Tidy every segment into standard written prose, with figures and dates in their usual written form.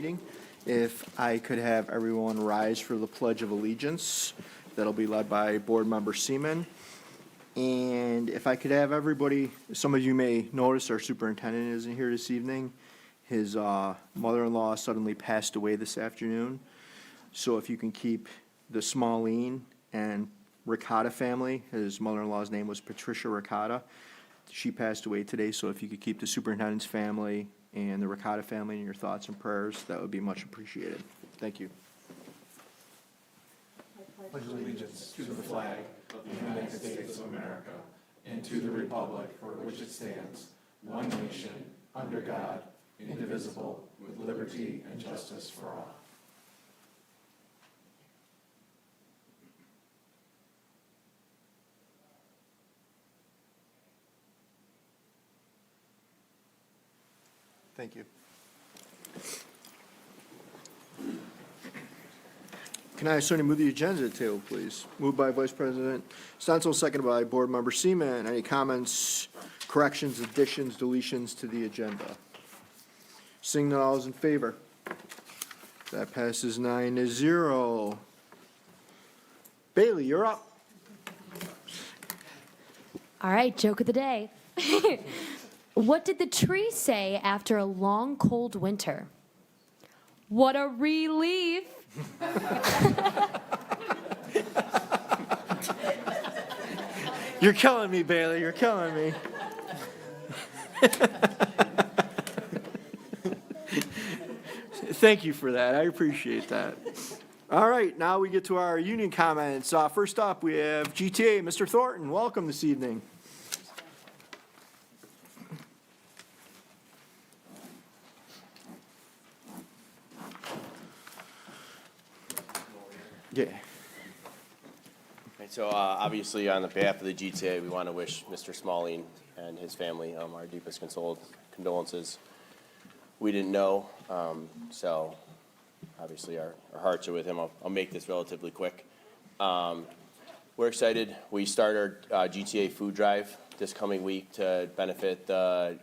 meeting. If I could have everyone rise for the Pledge of Allegiance, that'll be led by Board Member Seaman. And if I could have everybody, some of you may notice our superintendent isn't here this evening. His mother-in-law suddenly passed away this afternoon. So if you can keep the Smalleen and Ricotta family, his mother-in-law's name was Patricia Ricotta. She passed away today, so if you could keep the superintendent's family and the Ricotta family in your thoughts and prayers, that would be much appreciated. Thank you. Pledge allegiance to the flag of the United States of America and to the republic for which it stands, one nation, under God, indivisible, with liberty and justice for all. Thank you. Can I ask you to move the agenda to the table, please? Moved by Vice President Stencil, seconded by Board Member Seaman. Any comments, corrections, additions, deletions to the agenda? Seeing none, all is in favor. That passes 9-0. Bailey, you're up. All right, joke of the day. What did the tree say after a long, cold winter? What a relief. You're killing me, Bailey. You're killing me. Thank you for that. I appreciate that. All right, now we get to our union comments. First up, we have GTA. Mr. Thornton, welcome this evening. Yeah. Right, so obviously on the behalf of the GTA, we want to wish Mr. Smalling and his family our deepest condolences. We didn't know, so obviously our hearts are with him. I'll make this relatively quick. We're excited. We start our GTA food drive this coming week to benefit the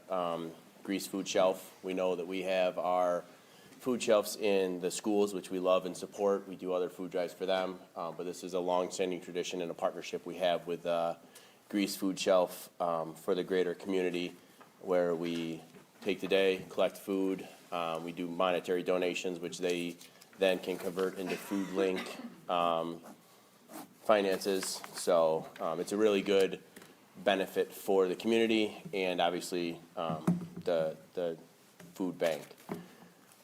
Greece Food Shelf. We know that we have our food shelves in the schools, which we love and support. We do other food drives for them, but this is a long-standing tradition and a partnership we have with Greece Food Shelf for the greater community, where we take the day, collect food. We do monetary donations, which they then can convert into food link finances. So it's a really good benefit for the community and obviously the food bank.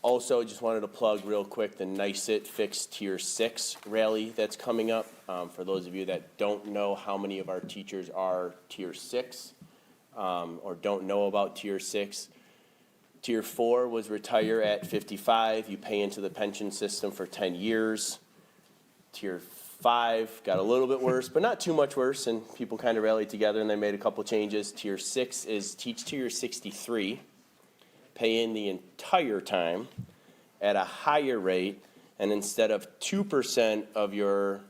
Also, just wanted to plug real quick the NYSIT Fix Tier 6 rally that's coming up. For those of you that don't know how many of our teachers are Tier 6 or don't know about Tier 6, Tier 4 was retire at 55. You pay into the pension system for 10 years. Tier 5 got a little bit worse, but not too much worse, and people kind of rallied together and they made a couple changes. Tier 6 is teach till you're 63. Pay in the entire time at a higher rate, and instead of 2% of your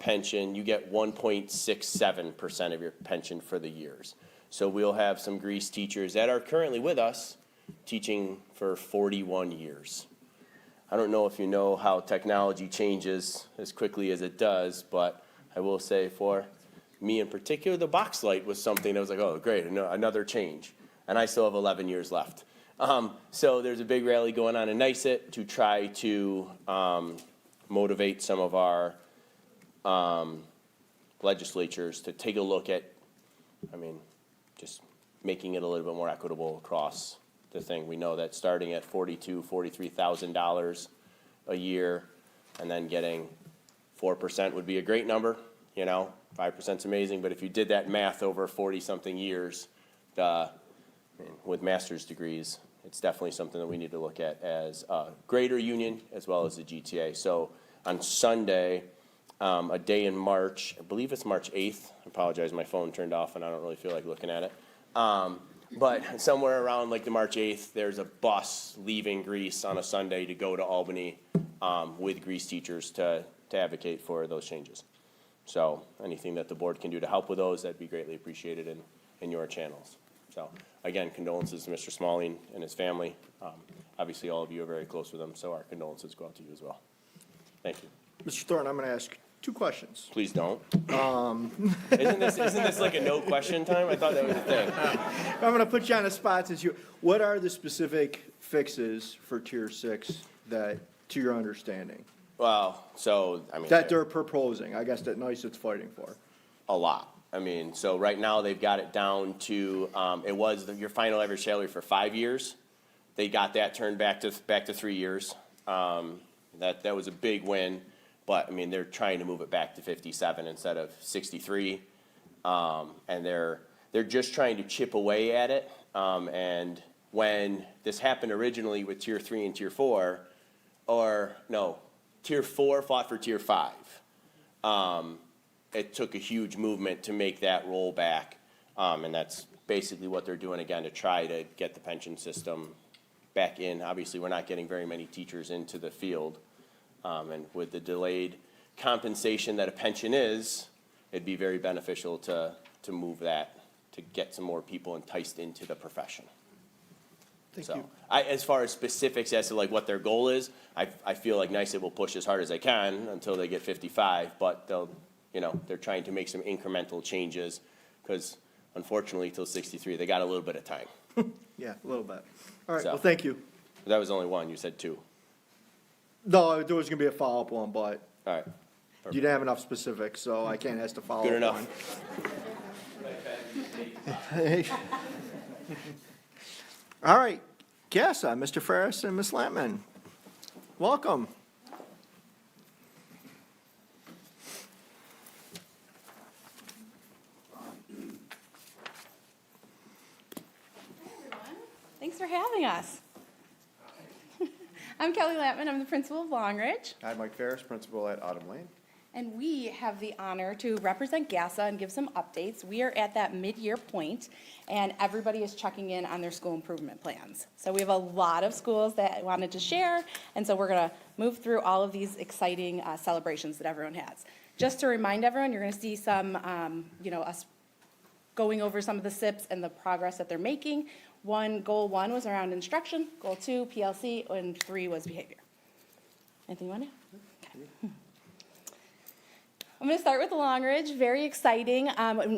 pension, you get 1.67% of your pension for the years. So we'll have some Greece teachers that are currently with us teaching for 41 years. I don't know if you know how technology changes as quickly as it does, but I will say for me in particular, the box light was something that was like, oh, great, another change. And I still have 11 years left. So there's a big rally going on in NYSIT to try to motivate some of our legislatures to take a look at, just making it a little bit more equitable across the thing. We know that starting at $42,000, $43,000 a year and then getting 4% would be a great number. 5% is amazing, but if you did that math over 40-something years, with master's degrees, it's definitely something that we need to look at as a greater union as well as the GTA. So on Sunday, a day in March, I believe it's March 8th. I apologize, my phone turned off and I don't really feel like looking at it. But somewhere around like the March 8th, there's a bus leaving Greece on a Sunday to go to Albany with Greece teachers to advocate for those changes. So anything that the board can do to help with those, that'd be greatly appreciated in your channels. So, again, condolences to Mr. Smalling and his family. Obviously, all of you are very close with him, so our condolences go out to you as well. Thank you. Mr. Thorne, I'm going to ask 2 questions. Please don't. Isn't this like a no question time? I thought that was a thing. I'm going to put you on the spot since what are the specific fixes for Tier 6 that, to your understanding, Well, so, I mean. that they're proposing? I guess that NICE is fighting for. A lot. I mean, so right now, they've got it down to, it was your final average salary for 5 years. They got that turned back to 3 years. That was a big win, but, I mean, they're trying to move it back to 57 instead of 63. And they're just trying to chip away at it. And when this happened originally with Tier 3 and Tier 4, or, no, Tier 4 fought for Tier 5. It took a huge movement to make that roll back, and that's basically what they're doing again to try to get the pension system back in. Obviously, we're not getting very many teachers into the field, and with the delayed compensation that a pension is, it'd be very beneficial to move that, to get some more people enticed into the profession. Thank So, you. as far as specifics as to like what their goal is, I feel like NICEAD will push as hard as they can until they get 55, but they're trying to make some incremental changes, because unfortunately, till 63, they got a little bit of time. Yeah, a little bit. All right, So- well, thank you. That was only one, you said 2. No, there was going to be a follow-up one, but All right, you didn't have enough specifics, so I can't ask the follow-up good one. enough. All right, CASA, Mr. Ferris and Ms. Lampman, welcome. Thanks for having us. I'm Kelly Lampman. I'm the principal of Longridge, Hi, Mike Ferris, principal at Autumn Lane. and we have the honor to represent GASA and give some updates. We are at that mid-year point, and everybody is checking in on their school improvement plans. So we have a lot of schools that wanted to share, and so we're going to move through all of these exciting celebrations that everyone has. Just to remind everyone, you're going to see some, us going over some of the SIPs and the progress that they're making. Goal one was around instruction, goal 2, PLC, and 3 was behavior. Anything you want to add? Okay. I'm going to start with Longridge, very exciting.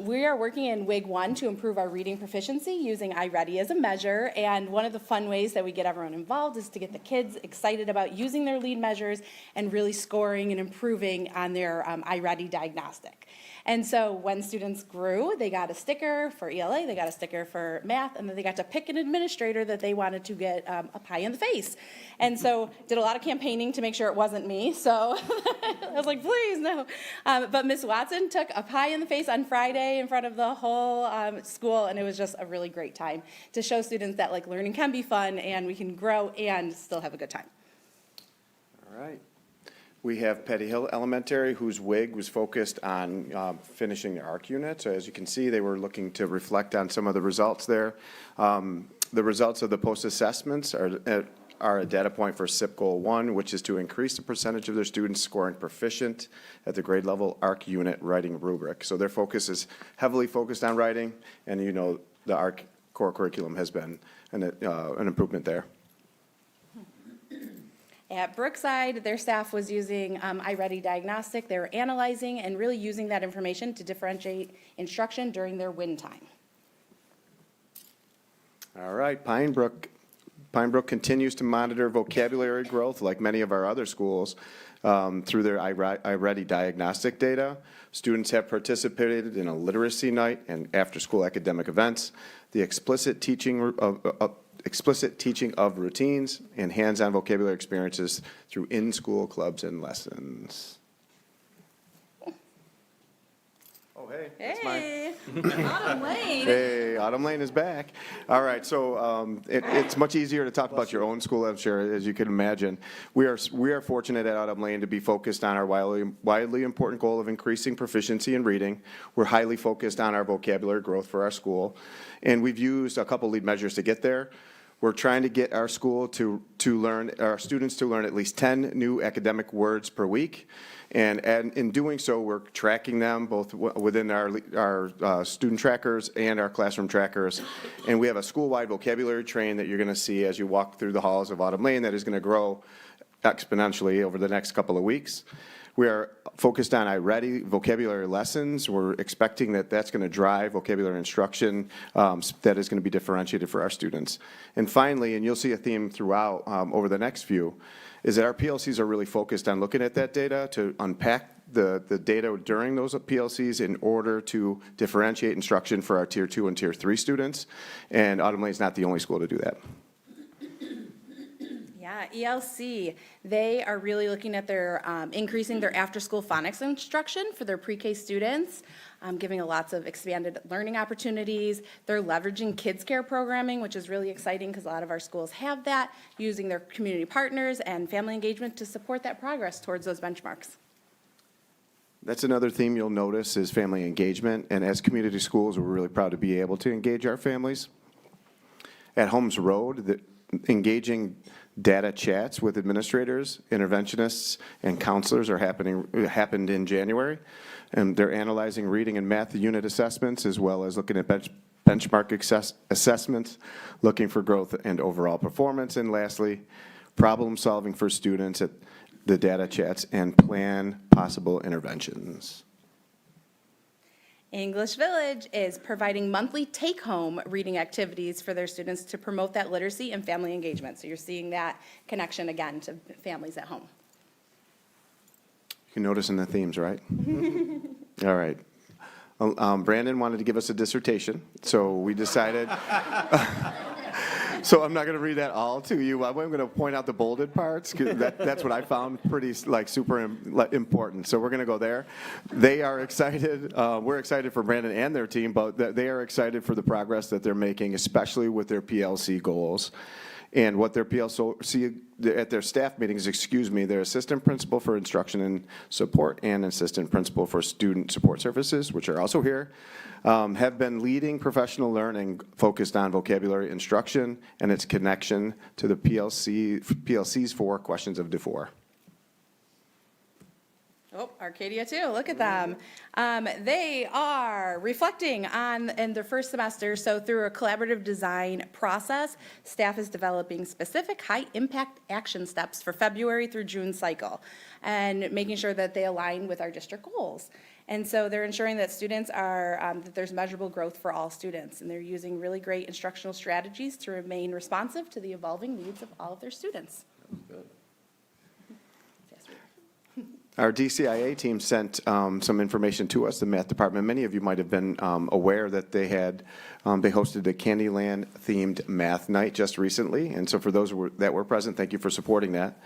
We are working in WIG 1 to improve our reading proficiency using iReady as a measure, and one of the fun ways that we get everyone involved is to get the kids excited about using their lead measures and really scoring and improving on their iReady diagnostic. And so when students grew, they got a sticker for ELA, they got a sticker for math, and then they got to pick an administrator that they wanted to get a pie in the face. And so did a lot of campaigning to make sure it wasn't me, so I was like, please, no. But Miss Watson took a pie in the face on Friday in front of the whole school, and it was just a really great time to show students that like learning can be fun, and we can grow and still have a good time. All right. We have Petty Hill Elementary, whose WIG was focused on finishing their ARC unit. So as you can see, they were looking to reflect on some of the results there. The results of the post-assessments are a data point for SIP Goal 1, which is to increase the percentage of their students scoring proficient at the grade level ARC unit writing rubric. So their focus is heavily focused on writing, and the ARC core curriculum has been an improvement there. At Brookside, their staff was using iReady Diagnostic. They were analyzing and really using that information to differentiate instruction during their win time. All right, Pine Brook continues to monitor vocabulary growth like many of our other schools through their iReady diagnostic data. Students have participated in a literacy night and after-school academic events. The explicit teaching of routines and hands-on vocabulary experiences through in-school clubs and lessons. Oh, hey. That's mine. Hey, Autumn Lane. Hey, Autumn Lane is back. All right, so it's much easier to talk about your own school, I'm sure, as you can imagine. We are fortunate at Autumn Lane to be focused on our widely important goal of increasing proficiency in reading. We're highly focused on our vocabulary growth for our school, and we've used a couple lead measures to get there. We're trying to get our school to learn, our students to learn at least 10 new academic words per week. And in doing so, we're tracking them both within our student trackers and our classroom trackers. And we have a school-wide vocabulary train that you're going to see as you walk through the halls of Autumn Lane that is going to grow exponentially over the next couple of weeks. We are focused on iReady vocabulary lessons. We're expecting that that's going to drive vocabulary instruction that is going to be differentiated for our students. And finally, and you'll see a theme throughout over the next few, is that our PLCs are really focused on looking at that data to unpack the data during those PLCs in order to differentiate instruction for our Tier 2 and Tier 3 students. And Autumn Lane is not the only school to do that. Yeah, ELC, they are really looking at their, increasing their after-school phonics instruction for their pre-K students, giving lots of expanded learning opportunities. They're leveraging kids care programming, which is really exciting because a lot of our schools have that, using their community partners and family engagement to support that progress towards those benchmarks. That's another theme you'll notice is family engagement. And as community schools, we're really proud to be able to engage our families. At Holmes Road, engaging data chats with administrators, interventionists, and counselors happened in January. And they're analyzing reading and math unit assessments as well as looking at benchmark assessments, looking for growth and overall performance. And lastly, problem solving for students at the data chats and plan possible interventions. English Village is providing monthly take-home reading activities for their students to promote that literacy and family engagement. So you're seeing that connection again to families at home. You can notice in the themes, right? All right. Brandon wanted to give us a dissertation, so we decided. So I'm not going to read that all to you. I'm going to point out the bolded parts, 'cause that's what I found pretty super important. So we're going to go there. They are excited. We're excited for Brandon and their team, but they are excited for the progress that they're making, especially with their PLC goals. And what their PLC, at their staff meetings, their assistant principal for instruction and support and assistant principal for student support services, which are also here, have been leading professional learning focused on vocabulary instruction and its connection to the PLC's 4 questions of DeFore. Oh, Arcadia too, look at them. They are reflecting on in their first semester, so through a collaborative design process, staff is developing specific high-impact action steps for February through June cycle, and making sure that they align with our district goals. And so they're ensuring that students are, that there's measurable growth for all students, and they're using really great instructional strategies to remain responsive to the evolving needs of all of their students. Our DCIA team sent some information to us, the math department. Many of you might have been aware that they hosted a Candyland-themed math night just recently. And so for those that were present, thank you for supporting that.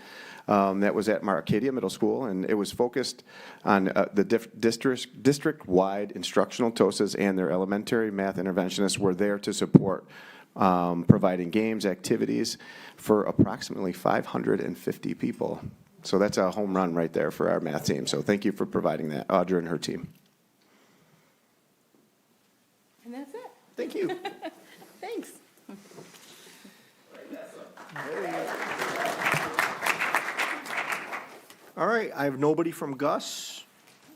That was at Arcadia Middle School, and it was focused on the district-wide instructional TOSAs, and their elementary math interventionists were there to support providing games, activities for approximately 550 people. So that's a home run right there for our math team. So thank you for providing that, Audra and her team. And that's it. Thank you. Thanks. All right, I have nobody from Gus,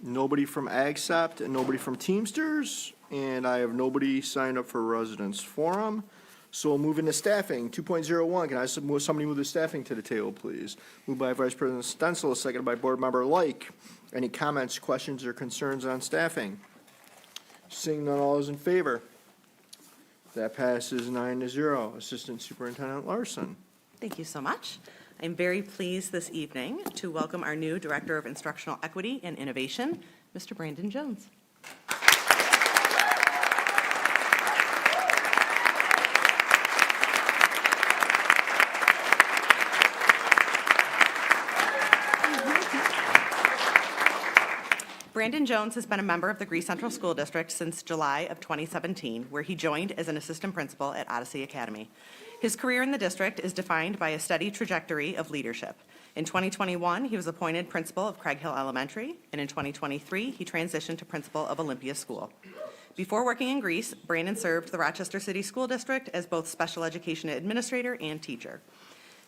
nobody from AgSept, and nobody from Teamsters, and I have nobody signed up for Residents Forum. So we'll move into staffing. 2.01, can I somebody move the staffing to the table, please? Moved by Vice President Stencil, seconded by Board Member Like. Any comments, questions, or concerns on staffing? Seeing none, all is in favor. That passes 9-0. Assistant Superintendent Larson. Thank you so much. I'm very pleased this evening to welcome our new Director of Instructional Equity and Innovation, Mr. Brandon Jones. Brandon Jones has been a member of the Greece Central School District since July of 2017, where he joined as an assistant principal at Odyssey Academy. His career in the district is defined by a steady trajectory of leadership. In 2021, he was appointed principal of Craig Hill Elementary, and in 2023, he transitioned to principal of Olympia School. Before working in Greece, Brandon served the Rochester City School District as both special education administrator and teacher.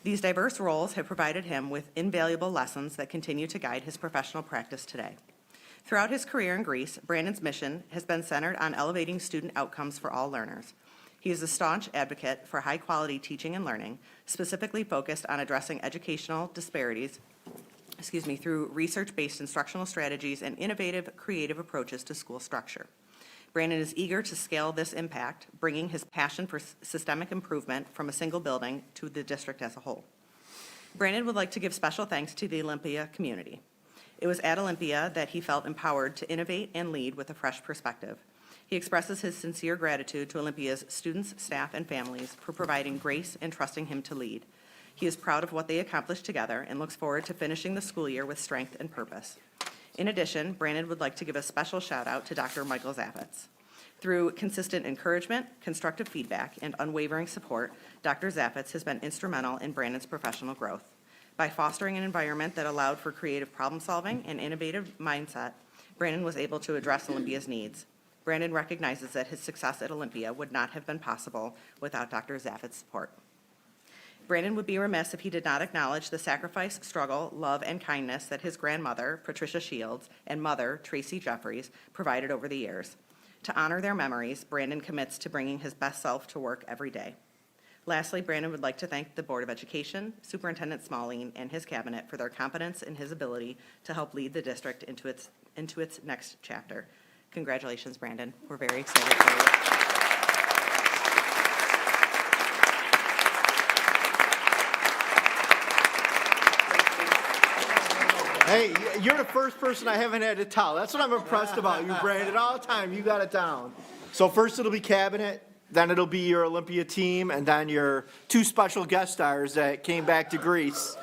These diverse roles have provided him with invaluable lessons that continue to guide his professional practice today. Throughout his career in Greece, Brandon's mission has been centered on elevating student outcomes for all learners. He is a staunch advocate for high-quality teaching and learning, specifically focused on addressing educational disparities, through research-based instructional strategies and innovative, creative approaches to school structure. Brandon is eager to scale this impact, bringing his passion for systemic improvement from a single building to the district as a whole. Brandon would like to give special thanks to the Olympia community. It was at Olympia that he felt empowered to innovate and lead with a fresh perspective. He expresses his sincere gratitude to Olympia's students, staff, and families for providing grace and trusting him to lead. He is proud of what they accomplished together and looks forward to finishing the school year with strength and purpose. In addition, Brandon would like to give a special shout out to Dr. Michael Zappitz. Through consistent encouragement, constructive feedback, and unwavering support, Dr. Zappitz has been instrumental in Brandon's professional growth. By fostering an environment that allowed for creative problem-solving and innovative mindset, Brandon was able to address Olympia's needs. Brandon recognizes that his success at Olympia would not have been possible without Dr. Zappitz's support. Brandon would be remiss if he did not acknowledge the sacrifice, struggle, love, and kindness that his grandmother, Patricia Shields, and mother, Tracy Jeffries, provided over the years. To honor their memories, Brandon commits to bringing his best self to work every day. Lastly, Brandon would like to thank the Board of Education, Superintendent Smalling, and his cabinet for their confidence in his ability to help lead the district into its next chapter. Congratulations, Brandon. We're very excited for you. Hey, you're the first person I haven't had to towel. That's what I'm impressed about you, Brandon. All the time, you got it down. So first it'll be cabinet, then it'll be your Olympia team, and then your 2 special guest stars that came back to Greece.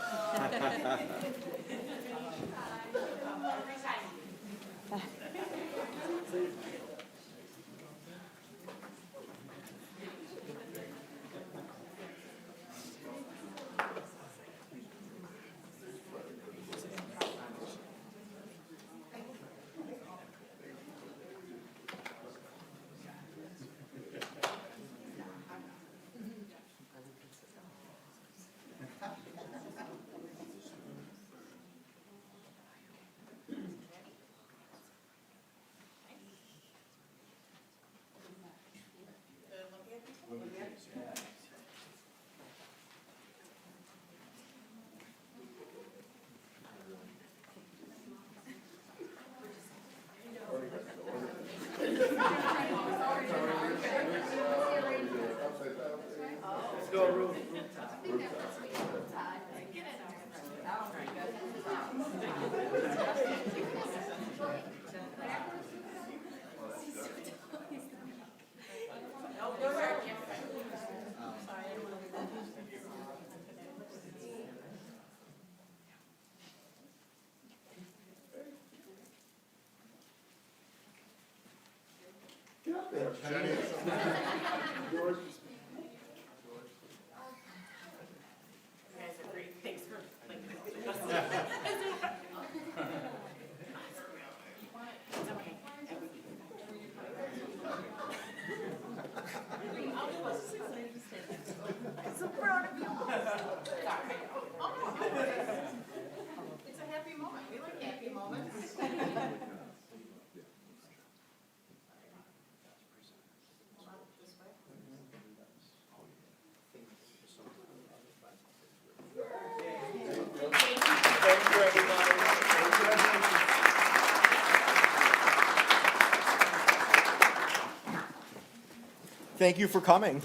Thank you for coming.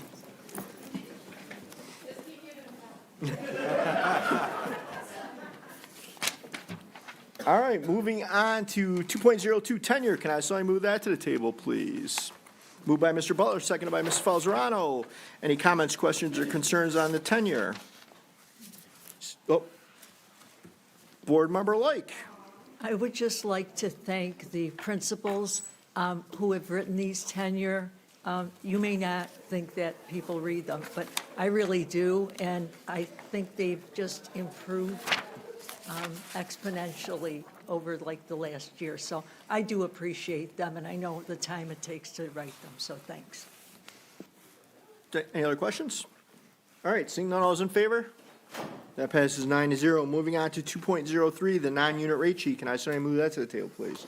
All right, moving on to 2.02 tenure. Can I have somebody move that to the table, please? Moved by Mr. Butler, seconded by Ms. Falzarano. Any comments, questions, or concerns on the tenure? Oh. Board Member Like. I would just like to thank the principals who have written these tenure. You may not think that people read them, but I really do, and I think they've just improved exponentially over like the last year. So I do appreciate them, and I know the time it takes to write them, so thanks. Okay, any other questions? All right, seeing none, all those in favor? That passes 9-0. Moving on to 2.03, the non-unit rate sheet. Can I have somebody move that to the table, please?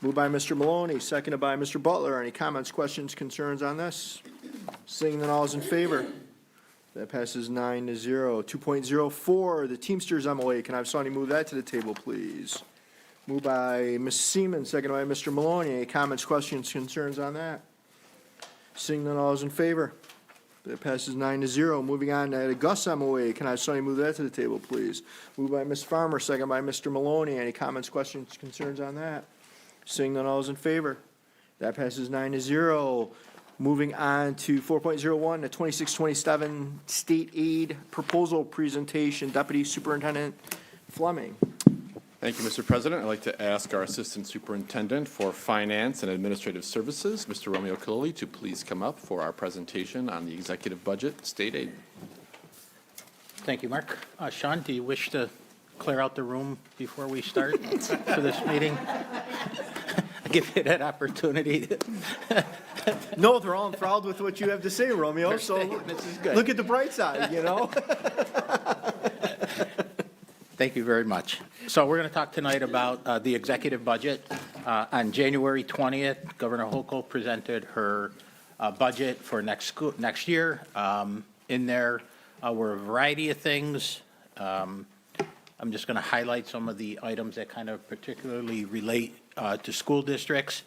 Moved by Mr. Maloney, seconded by Mr. Butler. Any comments, questions, concerns on this? Seeing none, all is in favor. That passes 9-0. 2.04, the Teamsters MOA. Can I have somebody move that to the table, please? Moved by Ms. Seaman, seconded by Mr. Maloney. Any comments, questions, concerns on that? Seeing none, all is in favor. That passes 9-0. Moving on to the Gus MOA. Can I have somebody move that to the table, please? Moved by Ms. Farmer, second by Mr. Maloney. Any comments, questions, concerns on that? Seeing none, all is in favor. That passes 9-0. Moving on to 4.01, the 26-27 state aid proposal presentation. Deputy Superintendent Fleming. Thank you, Mr. President. I'd like to ask our Assistant Superintendent for Finance and Administrative Services, Mr. Romeo Kaloli, to please come up for our presentation on the executive budget, state aid. Thank you, Mark. Sean, do you wish to clear out the room before we start for this meeting? I'll give you that opportunity. No, they're all enthralled with what you have to say, Romeo, so This is good. look at the bright side, you know? Thank you very much. So we're going to talk tonight about the executive budget. On January 20th, Governor Hochul presented her budget for next year. In there were a variety of things. I'm just going to highlight some of the items that kind of particularly relate to school districts.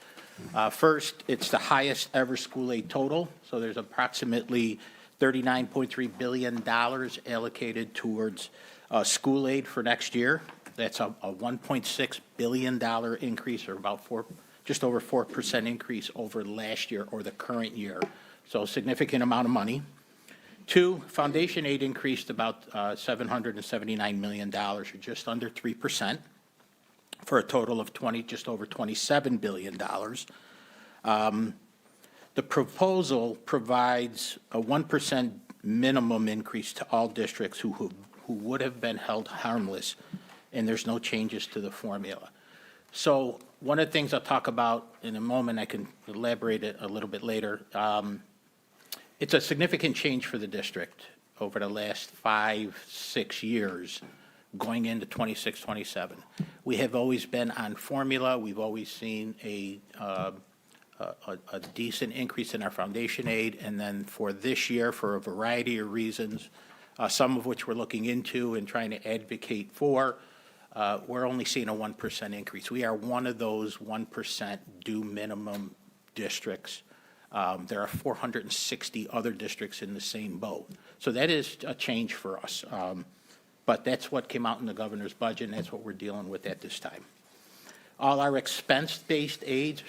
First, it's the highest ever school aid total. So there's approximately $39.3 billion allocated towards school aid for next year. That's a $1.6 billion increase, or about just over 4% increase over last year or the current year. So a significant amount of money. Two, foundation aid increased about $779 million, or just under 3%, for a total of just over $27 billion. The proposal provides a 1% minimum increase to all districts who would have been held harmless, and there's no changes to the formula. So one of the things I'll talk about in a moment, I can elaborate it a little bit later. It's a significant change for the district over the last 5-6 years going into 26-27. We have always been on formula. We've always seen a decent increase in our foundation aid, and then for this year, for a variety of reasons, some of which we're looking into and trying to advocate for, we're only seeing a 1% increase. We are one of those 1% due minimum districts. There are 460 other districts in the same boat. So that is a change for us. But that's what came out in the governor's budget, and that's what we're dealing with at this time. All our expense-based aids,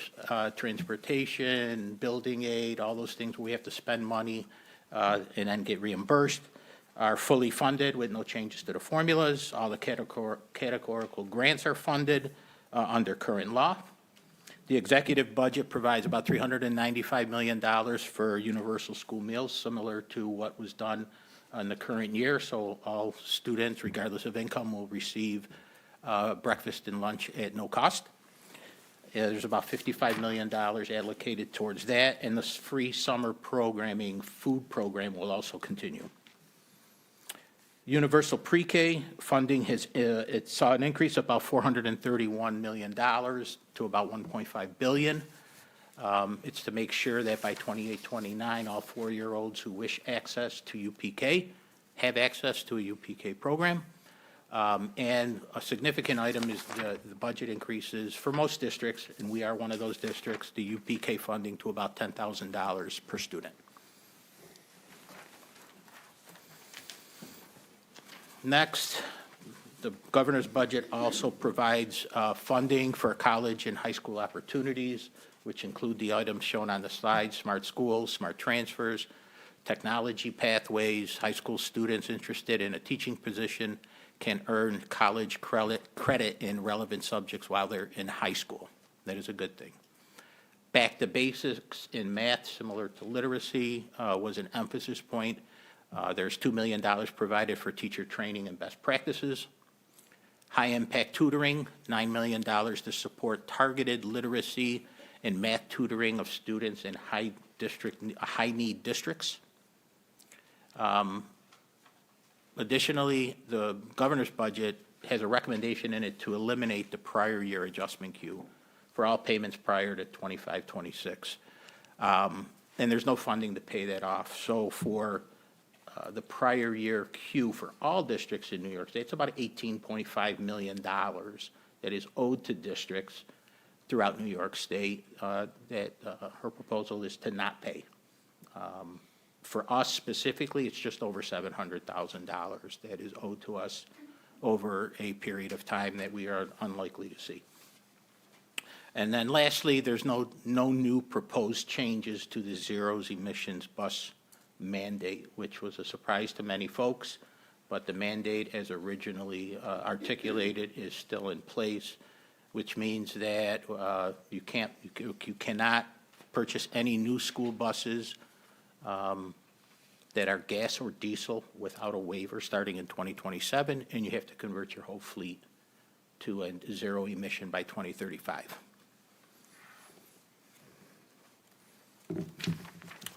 transportation, building aid, all those things where we have to spend money and then get reimbursed, are fully funded with no changes to the formulas. All the categorical grants are funded under current law. The executive budget provides about $395 million for universal school meals, similar to what was done in the current year. So all students, regardless of income, will receive breakfast and lunch at no cost. There's about $55 million allocated towards that, and the free summer programming food program will also continue. Universal pre-K funding it saw an increase of about $431 million to about $1.5 billion. It's to make sure that by 28-29, all 4-year-olds who wish access to UPK have access to a UPK program. And a significant item is the budget increases for most districts, and we are one of those districts, the UPK funding to about $10,000 per student. Next, the governor's budget also provides funding for college and high school opportunities, which include the items shown on the slide: smart schools, smart transfers, technology pathways. High school students interested in a teaching position can earn college credit in relevant subjects while they're in high school. That is a good thing. Back to basics in math, similar to literacy, was an emphasis point. There's $2 million provided for teacher training and best practices. High-impact tutoring, $9 million to support targeted literacy and math tutoring of students in high-need districts. Additionally, the governor's budget has a recommendation in it to eliminate the prior year adjustment queue for all payments prior to 25-26. And there's no funding to pay that off. So for the prior year queue for all districts in New York State, it's about $18.5 million that is owed to districts throughout New York State that her proposal is to not pay. For us specifically, it's just over $700,000 that is owed to us over a period of time that we are unlikely to see. And then lastly, there's no new proposed changes to the zeros emissions bus mandate, which was a surprise to many folks, but the mandate as originally articulated is still in place, which means that you cannot purchase any new school buses that are gas or diesel without a waiver starting in 2027, and you have to convert your whole fleet to a zero emission by 2035.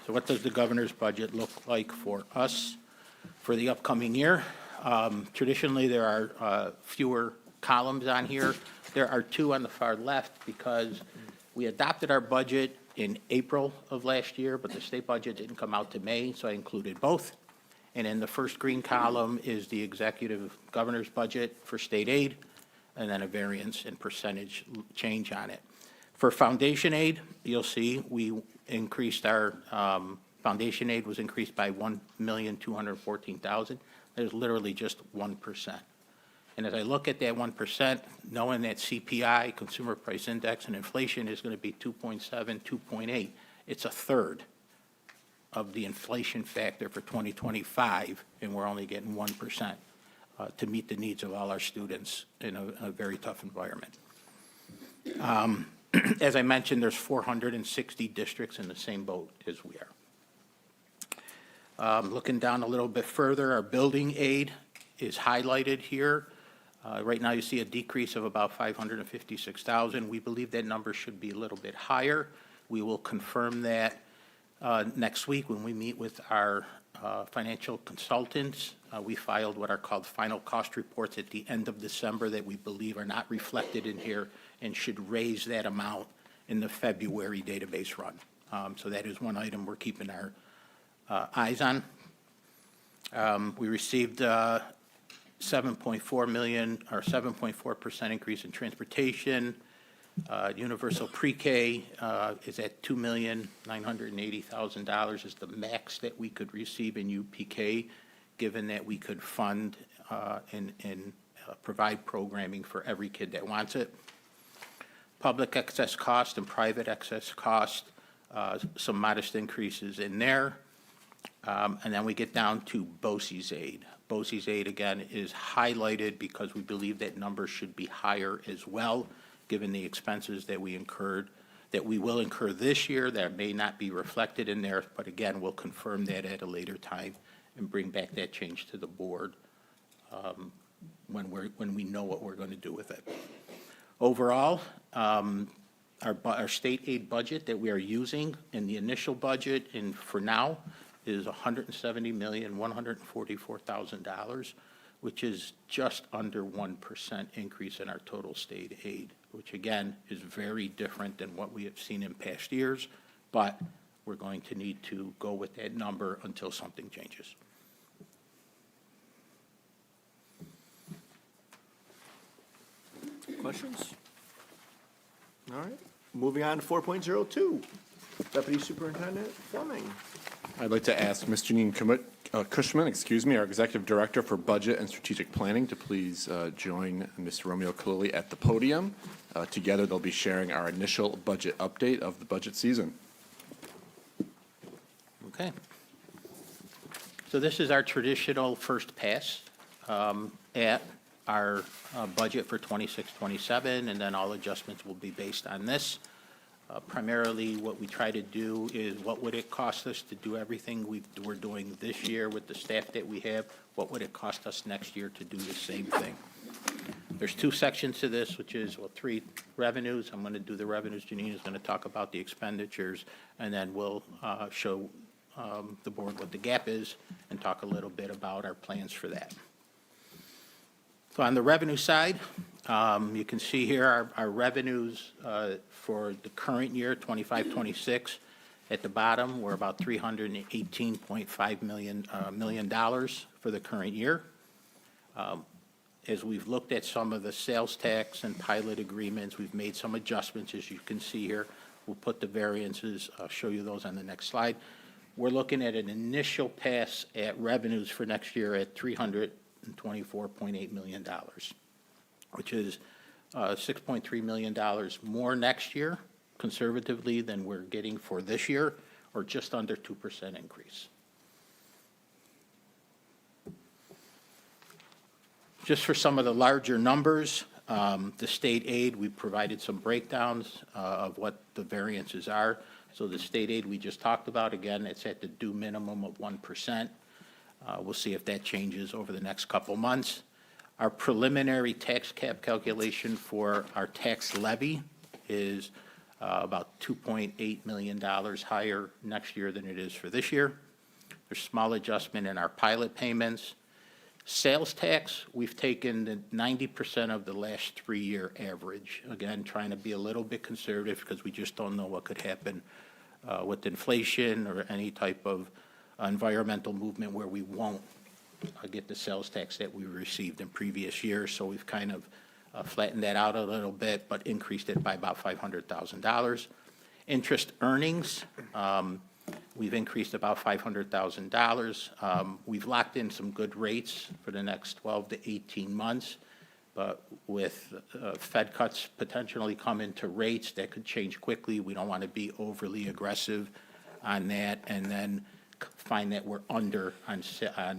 So what does the governor's budget look like for us for the upcoming year? Traditionally, there are fewer columns on here. There are two on the far left because we adopted our budget in April of last year, but the state budget didn't come out to May, so I included both. And in the first green column is the executive governor's budget for state aid, and then a variance and percentage change on it. For foundation aid, you'll see we increased our foundation aid was increased by $1,214,000. There's literally just 1%. And as I look at that 1%, knowing that CPI, Consumer Price Index, and inflation is going to be 2.7, 2.8, it's a third of the inflation factor for 2025, and we're only getting 1% to meet the needs of all our students in a very tough environment. As I mentioned, there's 460 districts in the same boat as we are. Looking down a little bit further, our building aid is highlighted here. Right now, you see a decrease of about $556,000. We believe that number should be a little bit higher. We will confirm that next week when we meet with our financial consultants. We filed what are called final cost reports at the end of December that we believe are not reflected in here and should raise that amount in the February database run. So that is one item we're keeping our eyes on. We received 7.4 million, or 7.4% increase in transportation. Universal pre-K is at $2,980,000 is the max that we could receive in UPK, given that we could fund and provide programming for every kid that wants it. Public excess cost and private excess cost, some modest increases in there. And then we get down to BOCES aid. BOCES aid, again, is highlighted because we believe that number should be higher as well, given the expenses that we incurred, that we will incur this year that may not be reflected in there, but again, we'll confirm that at a later time and bring back that change to the board when we know what we're going to do with it. Overall, our state aid budget that we are using in the initial budget and for now is $170,144,000, which is just under 1% increase in our total state aid, which again is very different than what we have seen in past years, but we're going to need to go with that number until something changes. Questions? All right, moving on to 4.02, Deputy Superintendent Fleming. I'd like to ask Ms. Janine Cushman, our Executive Director for Budget and Strategic Planning, to please join Ms. Romeo Kalili at the podium. Together, they'll be sharing our initial budget update of the budget season. Okay. So this is our traditional first pass at our budget for 26-27, and then all adjustments will be based on this. Primarily, what we try to do is what would it cost us to do everything we're doing this year with the staff that we have? What would it cost us next year to do the same thing? There's two sections to this, which is, well, three revenues. I'm going to do the revenues. Janina's going to talk about the expenditures, and then we'll show the board what the gap is and talk a little bit about our plans for that. So on the revenue side, you can see here our revenues for the current year, 25-26. At the bottom, we're about $318.5 million for the current year. As we've looked at some of the sales tax and pilot agreements, we've made some adjustments, as you can see here. We'll put the variances, I'll show you those on the next slide. We're looking at an initial pass at revenues for next year at $324.8 million, which is $6.3 million more next year, conservatively, than we're getting for this year, or just under 2% increase. Just for some of the larger numbers, the state aid, we provided some breakdowns of what the variances are. So the state aid we just talked about, again, it's at the due minimum of 1%. We'll see if that changes over the next couple months. Our preliminary tax cap calculation for our tax levy is about $2.8 million higher next year than it is for this year. There's small adjustment in our pilot payments. Sales tax, we've taken the 90% of the last 3-year average. Again, trying to be a little bit conservative because we just don't know what could happen with inflation or any type of environmental movement where we won't get the sales tax that we received in previous years. So we've kind of flattened that out a little bit, but increased it by about $500,000. Interest earnings, we've increased about $500,000. We've locked in some good rates for the next 12 to 18 months, but with Fed cuts potentially coming to rates, that could change quickly. We don't want to be overly aggressive on that, and then find that we're under on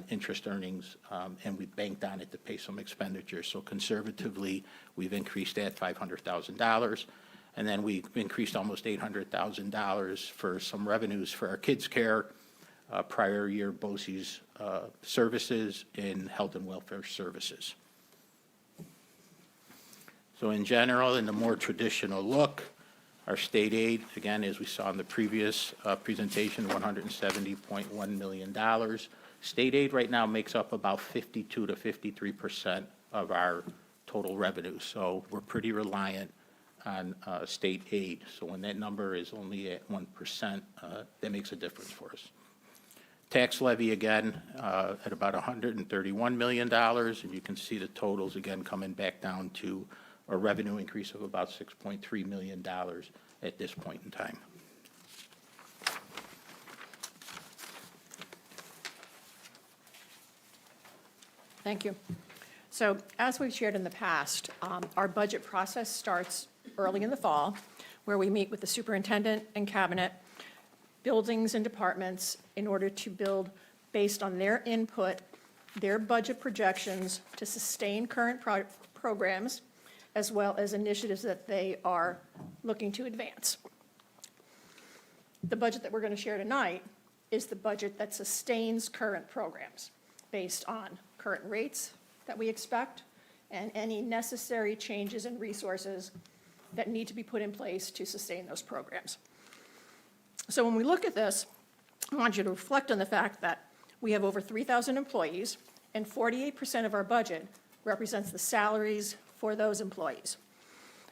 interest earnings, and we banked on it to pay some expenditures. So conservatively, we've increased that $500,000. And then we increased almost $800,000 for some revenues for our kids' care, prior year BOCES services, and health and welfare services. So in general, in the more traditional look, our state aid, again, as we saw in the previous presentation, $170.1 million. State aid right now makes up about 52 to 53% of our total revenue. So we're pretty reliant on state aid. So when that number is only at 1%, that makes a difference for us. Tax levy, again, at about $131 million, and you can see the totals, again, coming back down to a revenue increase of about $6.3 million at this point in time. Thank you. So as we've shared in the past, our budget process starts early in the fall, where we meet with the superintendent and cabinet, buildings and departments, in order to build, based on their input, their budget projections to sustain current programs, as well as initiatives that they are looking to advance. The budget that we're going to share tonight is the budget that sustains current programs based on current rates that we expect and any necessary changes in resources that need to be put in place to sustain those programs. So when we look at this, I want you to reflect on the fact that we have over 3,000 employees, and 48% of our budget represents the salaries for those employees.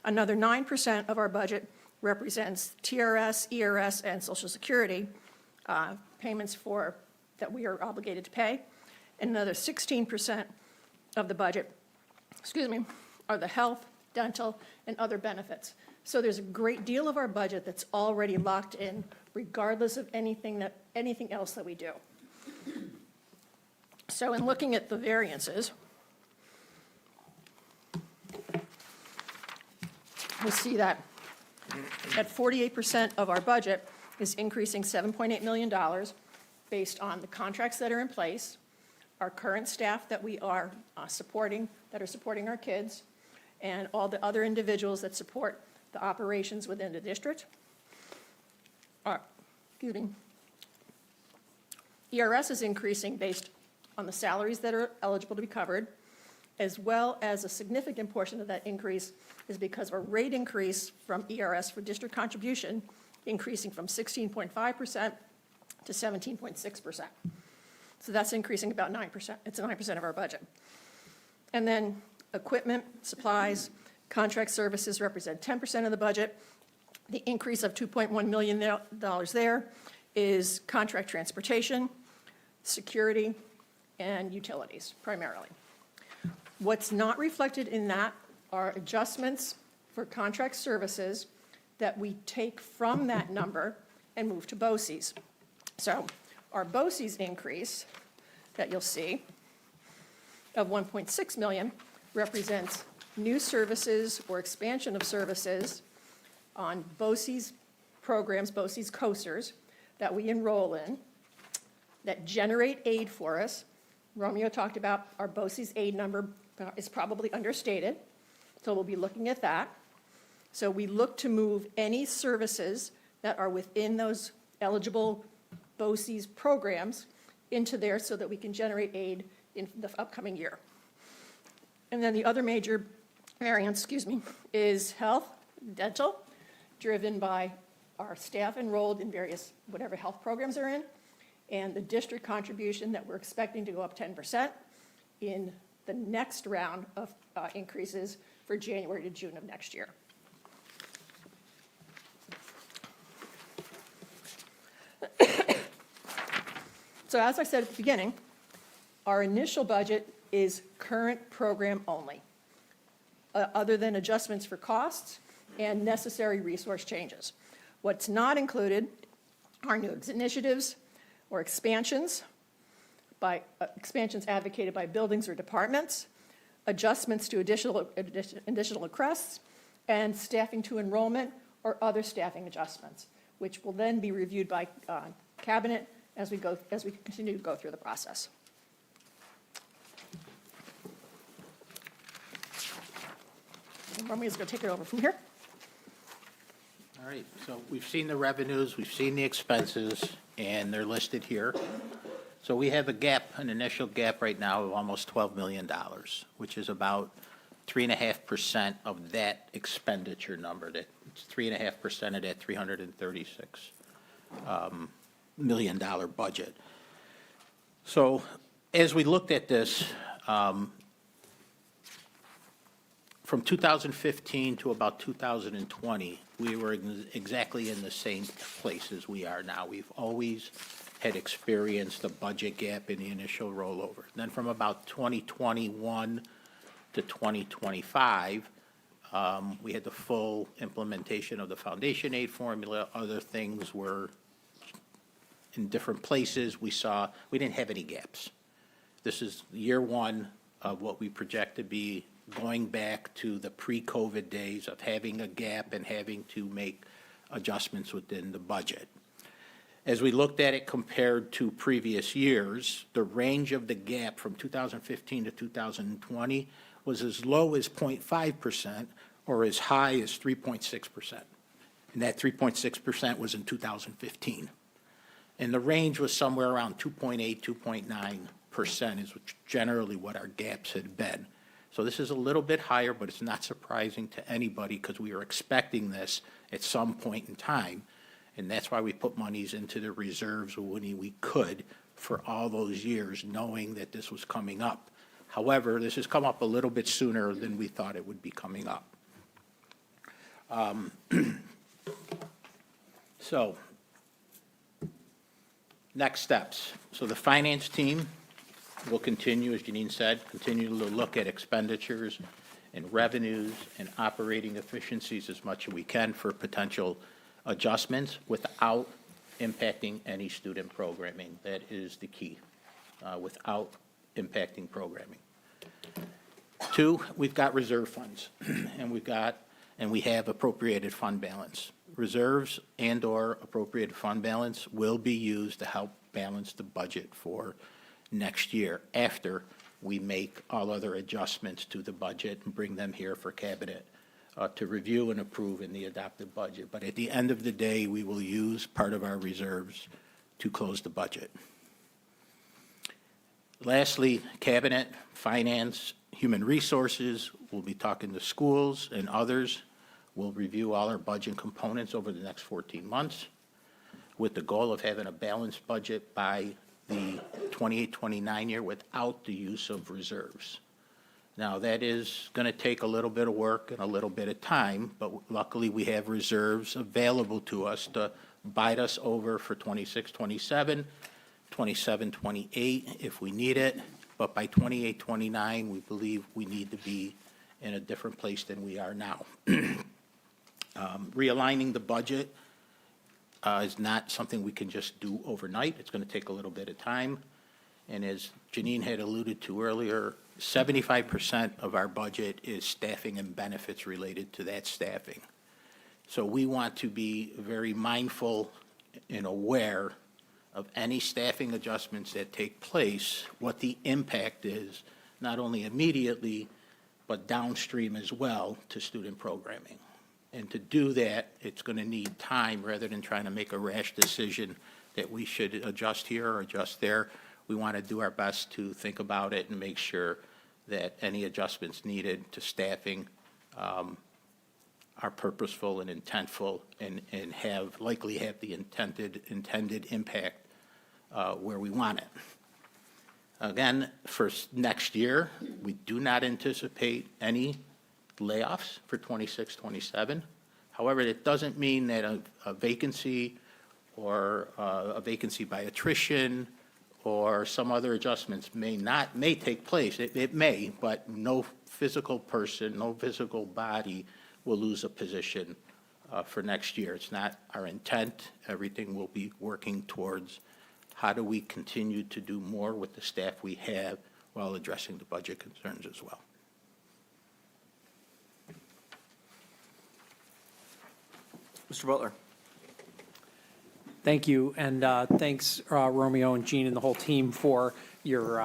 Another 9% of our budget represents TRS, ERS, and Social Security payments that we are obligated to pay. And another 16% of the budget, are the health, dental, and other benefits. So there's a great deal of our budget that's already locked in, regardless of anything else that we do. So in looking at the variances, we see that at 48% of our budget is increasing $7.8 million based on the contracts that are in place, our current staff that we are supporting, that are supporting our kids, and all the other individuals that support the operations within the district. ERS is increasing based on the salaries that are eligible to be covered, as well as a significant portion of that increase is because of a rate increase from ERS for district contribution, increasing from 16.5% to 17.6%. So that's increasing about 9%. It's 9% of our budget. And then equipment, supplies, contract services represent 10% of the budget. The increase of $2.1 million there is contract transportation, security, and utilities primarily. What's not reflected in that are adjustments for contract services that we take from that number and move to BOCES. So our BOCES increase that you'll see of $1.6 million represents new services or expansion of services on BOCES programs, BOCES coasters, that we enroll in, that generate aid for us. Romeo talked about our BOCES aid number is probably understated, so we'll be looking at that. So we look to move any services that are within those eligible BOCES programs into there so that we can generate aid in the upcoming year. And then the other major variance, is health, dental, driven by our staff enrolled in various, whatever health programs they're in, and the district contribution that we're expecting to go up 10% in the next round of increases for January to June of next year. So as I said at the beginning, our initial budget is current program only, other than adjustments for costs and necessary resource changes. What's not included are new initiatives or expansions advocated by buildings or departments, adjustments to additional requests, and staffing to enrollment or other staffing adjustments, which will then be reviewed by cabinet as we continue to go through the process. Romeo's going to take it over from here. All right, so we've seen the revenues, we've seen the expenses, and they're listed here. So we have a gap, an initial gap right now of almost $12 million, which is about 3.5% of that expenditure number. That's 3.5% of that $336 million budget. So as we looked at this, from 2015 to about 2020, we were exactly in the same place as we are now. We've always had experienced a budget gap in the initial rollover. Then from about 2021 to 2025, we had the full implementation of the foundation aid formula. Other things were in different places. We didn't have any gaps. This is year one of what we project to be going back to the pre-COVID days of having a gap and having to make adjustments within the budget. As we looked at it compared to previous years, the range of the gap from 2015 to 2020 was as low as 0.5% or as high as 3.6%. And that 3.6% was in 2015. And the range was somewhere around 2.8, 2.9% is generally what our gaps had been. So this is a little bit higher, but it's not surprising to anybody because we were expecting this at some point in time. And that's why we put monies into the reserves when we could for all those years, knowing that this was coming up. However, this has come up a little bit sooner than we thought it would be coming up. So, next steps. So the finance team will continue, as Janine said, continue to look at expenditures and revenues and operating efficiencies as much as we can for potential adjustments without impacting any student programming. That is the key, without impacting programming. Two, we've got reserve funds, and we have appropriated fund balance. Reserves and/or appropriated fund balance will be used to help balance the budget for next year after we make all other adjustments to the budget and bring them here for cabinet to review and approve in the adopted budget. But at the end of the day, we will use part of our reserves to close the budget. Lastly, cabinet, finance, Human Resources, we'll be talking to schools and others. We'll review all our budget components over the next 14 months with the goal of having a balanced budget by the 28-29 year without the use of reserves. Now, that is going to take a little bit of work and a little bit of time, but luckily we have reserves available to us to bide us over for 26, 27, 27, 28 if we need it. But by 28, 29, we believe we need to be in a different place than we are now. Realigning the budget is not something we can just do overnight. It's going to take a little bit of time. And as Janine had alluded to earlier, 75% of our budget is staffing and benefits related to that staffing. So we want to be very mindful and aware of any staffing adjustments that take place, what the impact is, not only immediately, but downstream as well to student programming. And to do that, it's going to need time rather than trying to make a rash decision that we should adjust here or adjust there. We want to do our best to think about it and make sure that any adjustments needed to staffing are purposeful and intentful and likely have the intended impact where we want it. Again, for next year, we do not anticipate any layoffs for 26, 27. However, it doesn't mean that a vacancy or a vacancy by attrition or some other adjustments may take place. It may, but no physical person, no physical body will lose a position for next year. It's not our intent. Everything will be working towards how do we continue to do more with the staff we have while addressing the budget concerns as well. Mr. Butler. Thank you, and thanks, Romeo and Jean and the whole team for your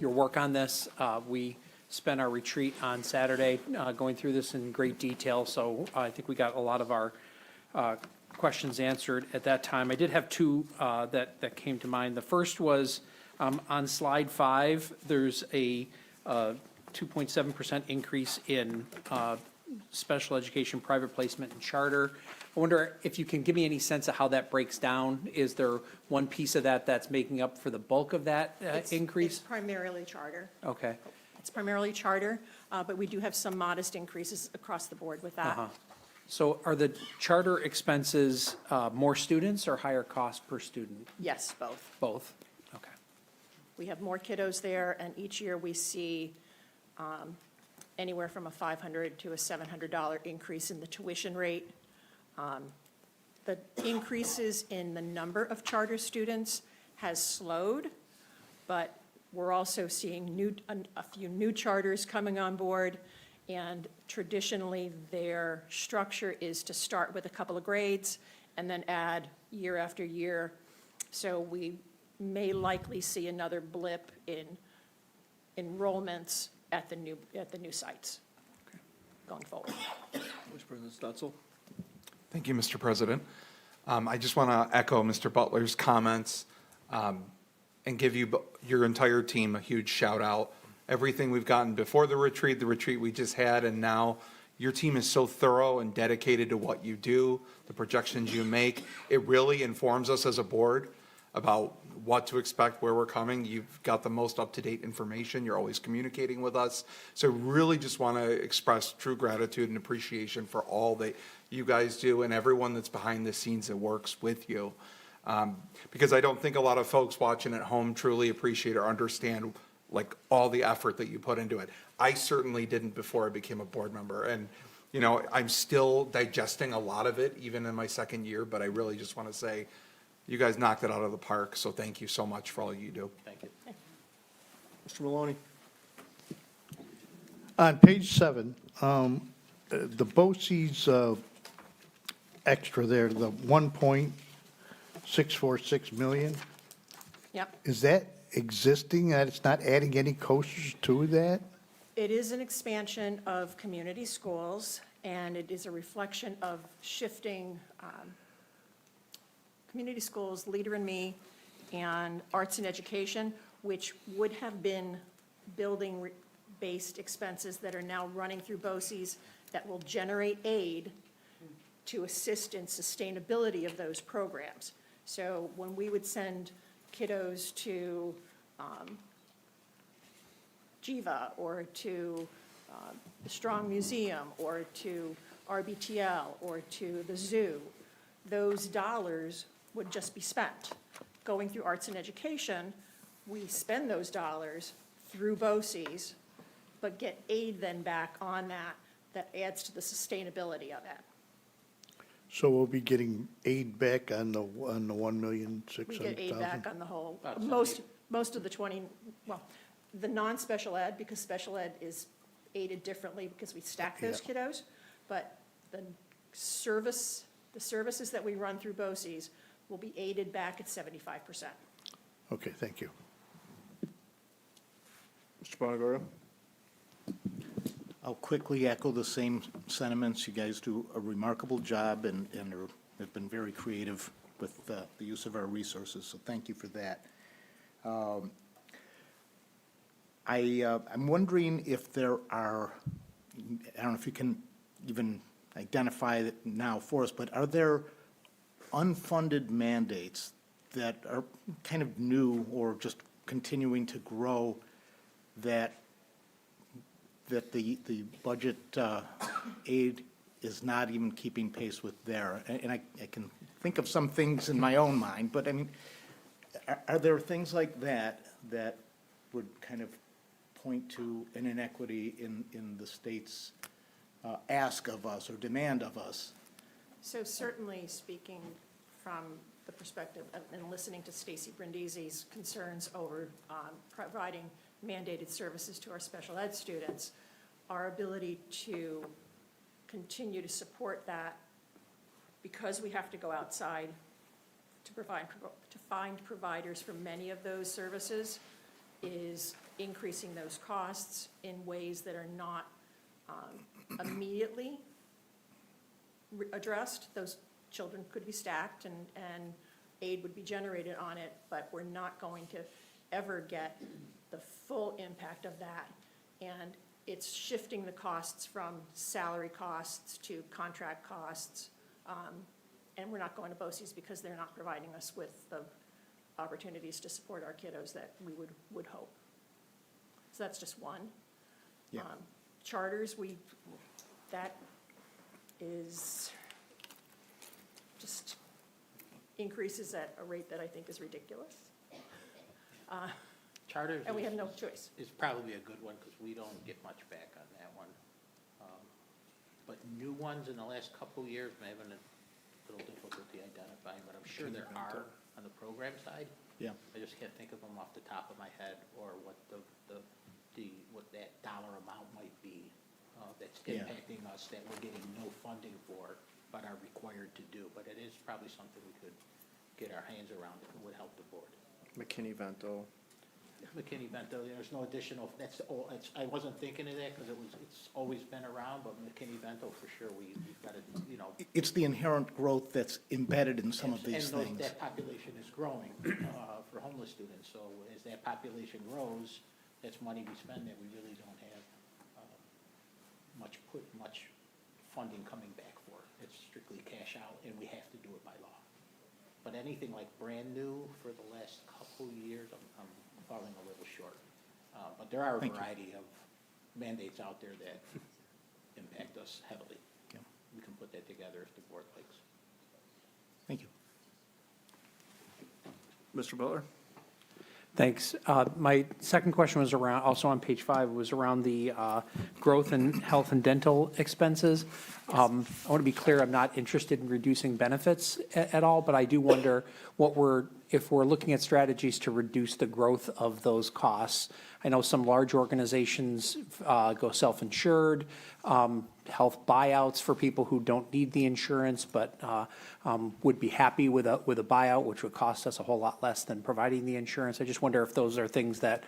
work on this. We spent our retreat on Saturday going through this in great detail, so I think we got a lot of our questions answered at that time. I did have two that came to mind. The first was on slide 5, there's a 2.7% increase in special education, private placement, and charter. I wonder if you can give me any sense of how that breaks down. Is there one piece of that that's making up for the bulk of that It's increase? primarily charter. Okay. It's primarily charter, but we do have some modest increases across the board with that. So are the charter expenses more students or higher cost per student? Yes, both. Both? Okay. We have more kiddos there, and each year we see anywhere from a $500 to a $700 increase in the tuition rate. The increases in the number of charter students has slowed, but we're also seeing a few new charters coming on board, and traditionally their structure is to start with a couple of grades and then add year after year. So we may likely see another blip in enrollments at the new sites going forward. Vice President Stutzel. Thank you, Mr. President. I just want to echo Mr. Butler's comments and give your entire team a huge shout out. Everything we've gotten before the retreat we just had, and now your team is so thorough and dedicated to what you do, the projections you make. It really informs us as a board about what to expect, where we're coming. You've got the most up-to-date information. You're always communicating with us. So really just want to express true gratitude and appreciation for all that you guys do and everyone that's behind the scenes that works with you. Because I don't think a lot of folks watching at home truly appreciate or understand like all the effort that you put into it. I certainly didn't before I became a board member. And, you know, I'm still digesting a lot of it, even in my second year, but I really just want to say, you guys knocked it out of the park, so thank you so much for all you do. Thank you. Mr. Maloney. On page 7, the BOCES extra there, the 1.646 million, Yep. is that existing, that it's not adding any coasters to that? It is an expansion of community schools, and it is a reflection of shifting community schools, Leader in Me, and Arts and Education, which would have been building based expenses that are now running through BOCES that will generate aid to assist in sustainability of those programs. So when we would send kiddos to GIVA or to the Strong Museum or to RBTL or to the zoo, those dollars would just be spent. Going through arts and education, we spend those dollars through BOCES, but get aid then back on that adds to the sustainability of it. So we'll be getting aid back on the 1,600,000? We get aid back on the whole, About most of the 20, well, the non-special ed, because special ed is aided differently because we stack those kiddos, but the services that we run through BOCES will be aided back at 75%. Okay, thank you. Mr. Bonagoro? I'll quickly echo the same sentiments. You guys do a remarkable job and have been very creative with the use of our resources, so thank you for that. I'm wondering if there are, I don't know if you can even identify it now for us, but are there unfunded mandates that are kind of new or just continuing to grow that the budget aid is not even keeping pace with there? And I can think of some things in my own mind, but I mean, are there things like that that would kind of point to an inequity in the state's ask of us or demand of us? So certainly, speaking from the perspective and listening to Stacy Brindisi's concerns over providing mandated services to our special ed students, our ability to continue to support that, because we have to go outside to find providers for many of those services, is increasing those costs in ways that are not immediately addressed. Those children could be stacked and aid would be generated on it, but we're not going to ever get the full impact of that. And it's shifting the costs from salary costs to contract costs. And we're not going to BOCES because they're not providing us with the opportunities to support our kiddos that we would hope. So that's just one. Yeah. Charters, that is just increases at a rate that I think is ridiculous. Charters And we have no choice. is probably a good one because we don't get much back on that one. But new ones in the last couple of years, I'm having a little difficulty identifying, but I'm sure there are on the program side. Yeah. I just can't think of them off the top of my head or what what that dollar amount might be that's impacting us that we're getting no funding for but are required to do. But it is probably something we could get our hands around if it would help the board. McKinney-Vento. McKinney-Vento, there's no additional, I wasn't thinking of that because it's always been around, but McKinney-Vento for sure, we've got to, It's the inherent growth that's embedded in some of these things. And that population is growing for homeless students, so as that population grows, that's money we spend that we really don't have much funding coming back for. It's strictly cash out, and we have to do it by law. But anything like brand new for the last couple years, I'm falling a little short. But there are a variety of mandates out there that impact us heavily. Yeah. We can put that together if the board likes. Thank you. Mr. Butler? Thanks. My second question was around, also on page 5, was around the growth in health and dental expenses. I want to be clear, I'm not interested in reducing benefits at all, but I do wonder if we're looking at strategies to reduce the growth of those costs. I know some large organizations go self-insured, health buyouts for people who don't need the insurance, but would be happy with a buyout, which would cost us a whole lot less than providing the insurance. I just wonder if those are things that,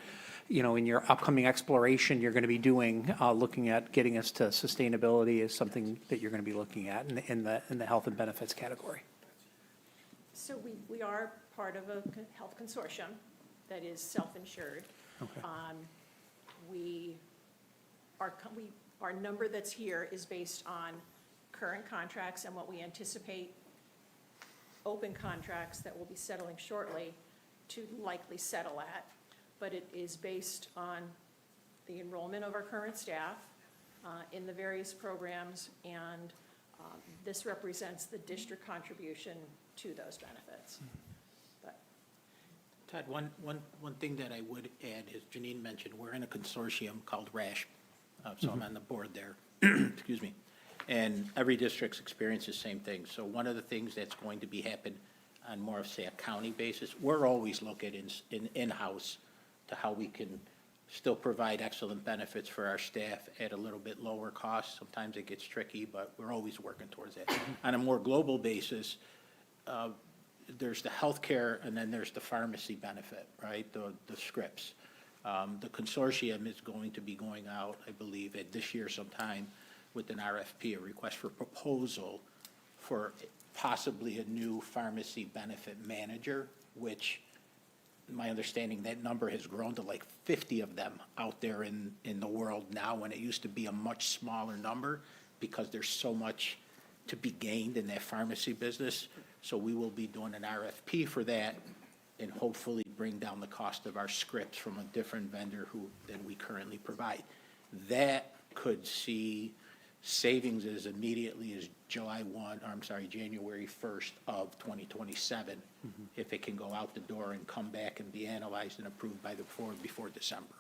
in your upcoming exploration, you're going to be doing, looking at getting us to sustainability is something that you're going to be looking at in the health and benefits category. So we are part of a health consortium that is self-insured. Okay. We our number that's here is based on current contracts and what we anticipate open contracts that will be settling shortly to likely settle at. But it is based on the enrollment of our current staff in the various programs, and this represents the district contribution to those benefits. But Todd, one thing that I would add is Janine mentioned, we're in a consortium called RASH, so I'm on the board there, excuse me. And every district's experienced the same thing. So one of the things that's going to be happen on more of, say, a county basis, we're always looking in-house to how we can still provide excellent benefits for our staff at a little bit lower cost. Sometimes it gets tricky, but we're always working towards that. On a more global basis, there's the healthcare, and then there's the pharmacy benefit, right, the scripts. The consortium is going to be going out, I believe, at this year sometime with an RFP, a request for proposal for possibly a new pharmacy benefit manager, which my understanding, that number has grown to like 50 of them out there in the world now, when it used to be a much smaller number, because there's so much to be gained in that pharmacy business. So we will be doing an RFP for that and hopefully bring down the cost of our scripts from a different vendor than we currently provide. That could see savings as immediately as January 1st of 2027, if it can go out the door and come back and be analyzed and approved by the board before December.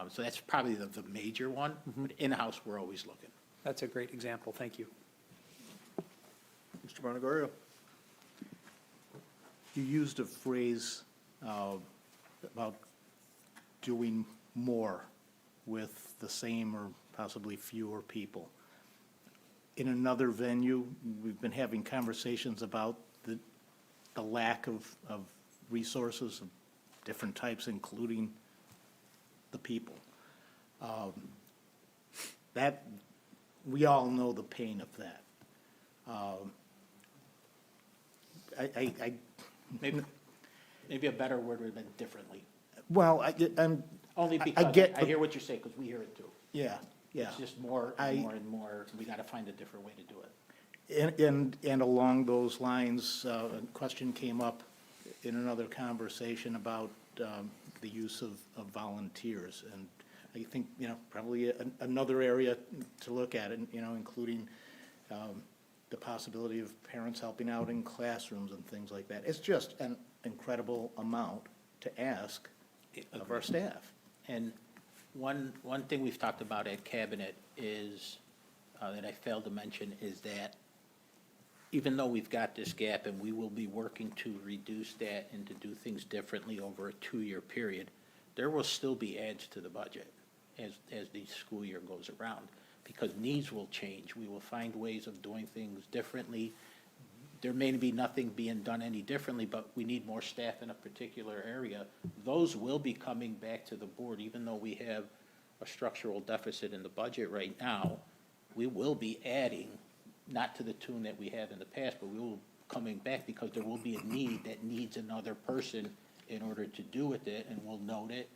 So that's probably the major one, but in-house, we're always looking. That's a great example. Thank you. Mr. Bonagario? You used a phrase about doing more with the same or possibly fewer people. In another venue, we've been having conversations about the lack of resources of different types, including the people. That, we all know the pain of that. Maybe a better word would have been differently. Well, Only I because get I hear what you're saying, because we hear it too. yeah. It's just more and more and more, we got to find a different way to do it. And along those lines, a question came up in another conversation about the use of volunteers. And I think, probably another area to look at, and, including the possibility of parents helping out in classrooms and things like that. It's just an incredible amount to ask of our staff. And one thing we've talked about at Cabinet is, that I failed to mention, is that even though we've got this gap and we will be working to reduce that and to do things differently over a 2-year period, there will still be adds to the budget as the school year goes around, because needs will change. We will find ways of doing things differently. There may be nothing being done any differently, but we need more staff in a particular area. Those will be coming back to the board, even though we have a structural deficit in the budget right now. We will be adding, not to the tune that we have in the past, but we will be coming back because there will be a need that needs another person in order to do with it, and we'll note it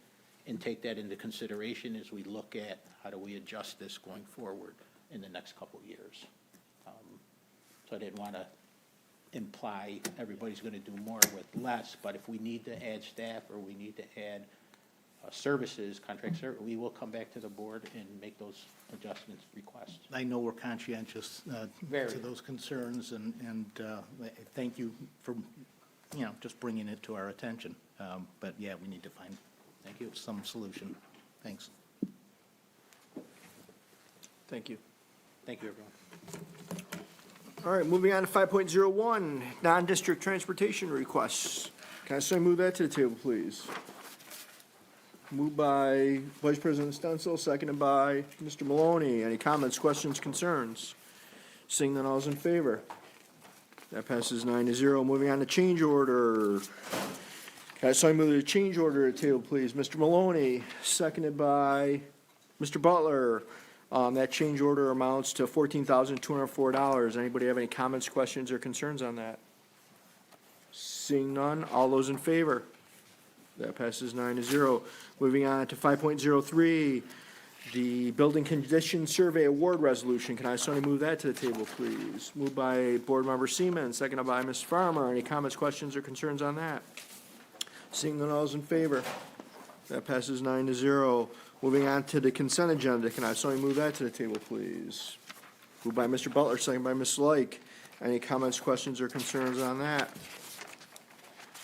and take that into consideration as we look at how do we adjust this going forward in the next couple of years. So I didn't want to imply everybody's going to do more with less, but if we need to add staff or we need to add services, contract service, we will come back to the board and make those adjustments requests. I know we're conscientious Very. to those concerns, and thank you for, just bringing it to our attention. But yeah, we need to find, Thank you. some solution. Thanks. Thank you. Thank you, everyone. All right, moving on to 5.01, non-district transportation requests. Can I say move that to the table, please? Moved by Vice President Stenzel, seconded by Mr. Maloney. Any comments, questions, concerns? Seeing none, all's in favor. That passes 9-0. Moving on to change order. Can I say move the change order to the table, please? Mr. Maloney, seconded by Mr. Butler. That change order amounts to $14,204. Anybody have any comments, questions, or concerns on that? Seeing none, all those in favor? That passes 9-0. Moving on to 5.03, The Building Condition Survey Award Resolution, can I have somebody move that to the table, please? Moved by Board Member Seaman, seconded by Ms. Farmer. Any comments, questions, or concerns on that? Seeing none, all those in favor? That passes 9-0. Moving on to the consent agenda, can I have somebody move that to the table, please? Moved by Mr. Butler, seconded by Ms. Like. Any comments, questions, or concerns on that?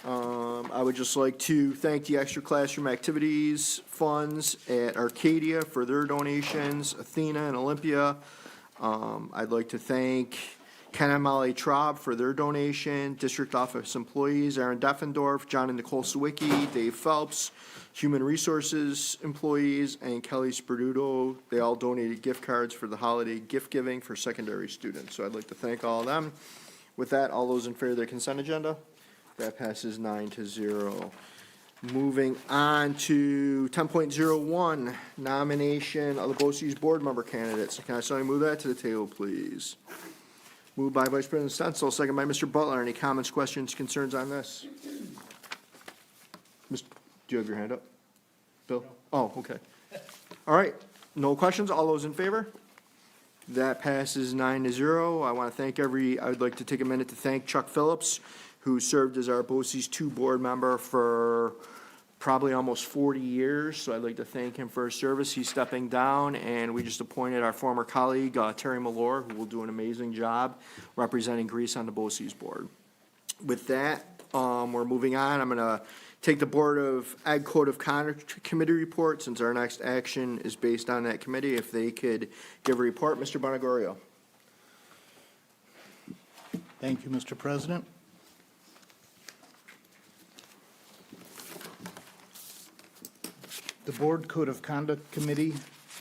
I would just like to thank the extra classroom activities funds at Arcadia for their donations, Athena and Olympia. I'd like to thank Ken and Molly Traub for their donation, district office employees, Aaron Deffendorf, John and Nicole Sawicki, Dave Phelps, human resources employees, and Kelly Sperduto. They all donated gift cards for the holiday gift giving for secondary students. So I'd like to thank all of them. With that, all those in favor of the consent agenda? That passes 9-0. Moving on to 10.01, nomination of the BOCES board member candidates. Can I somebody move that to the table, please? Moved by Vice President Stencil, second by Mr. Butler. Any comments, questions, concerns on this? Do you have your hand up? Bill? Oh, okay. All right, no questions? All those in favor? That passes 9-0. I want to thank I would like to take a minute to thank Chuck Phillips, who served as our BOCES 2 board member for probably almost 40 years. So I'd like to thank him for his service. He's stepping down, and we just appointed our former colleague, Terry Malore, who will do an amazing job representing Greece on the BOCES board. With that, we're moving on. I'm going to take the Board of Ed Code of Conduct Committee report, since our next action is based on that committee. If they could give a report, Mr. Bonagorio. Thank you, Mr. President. The Board Code of Conduct Committee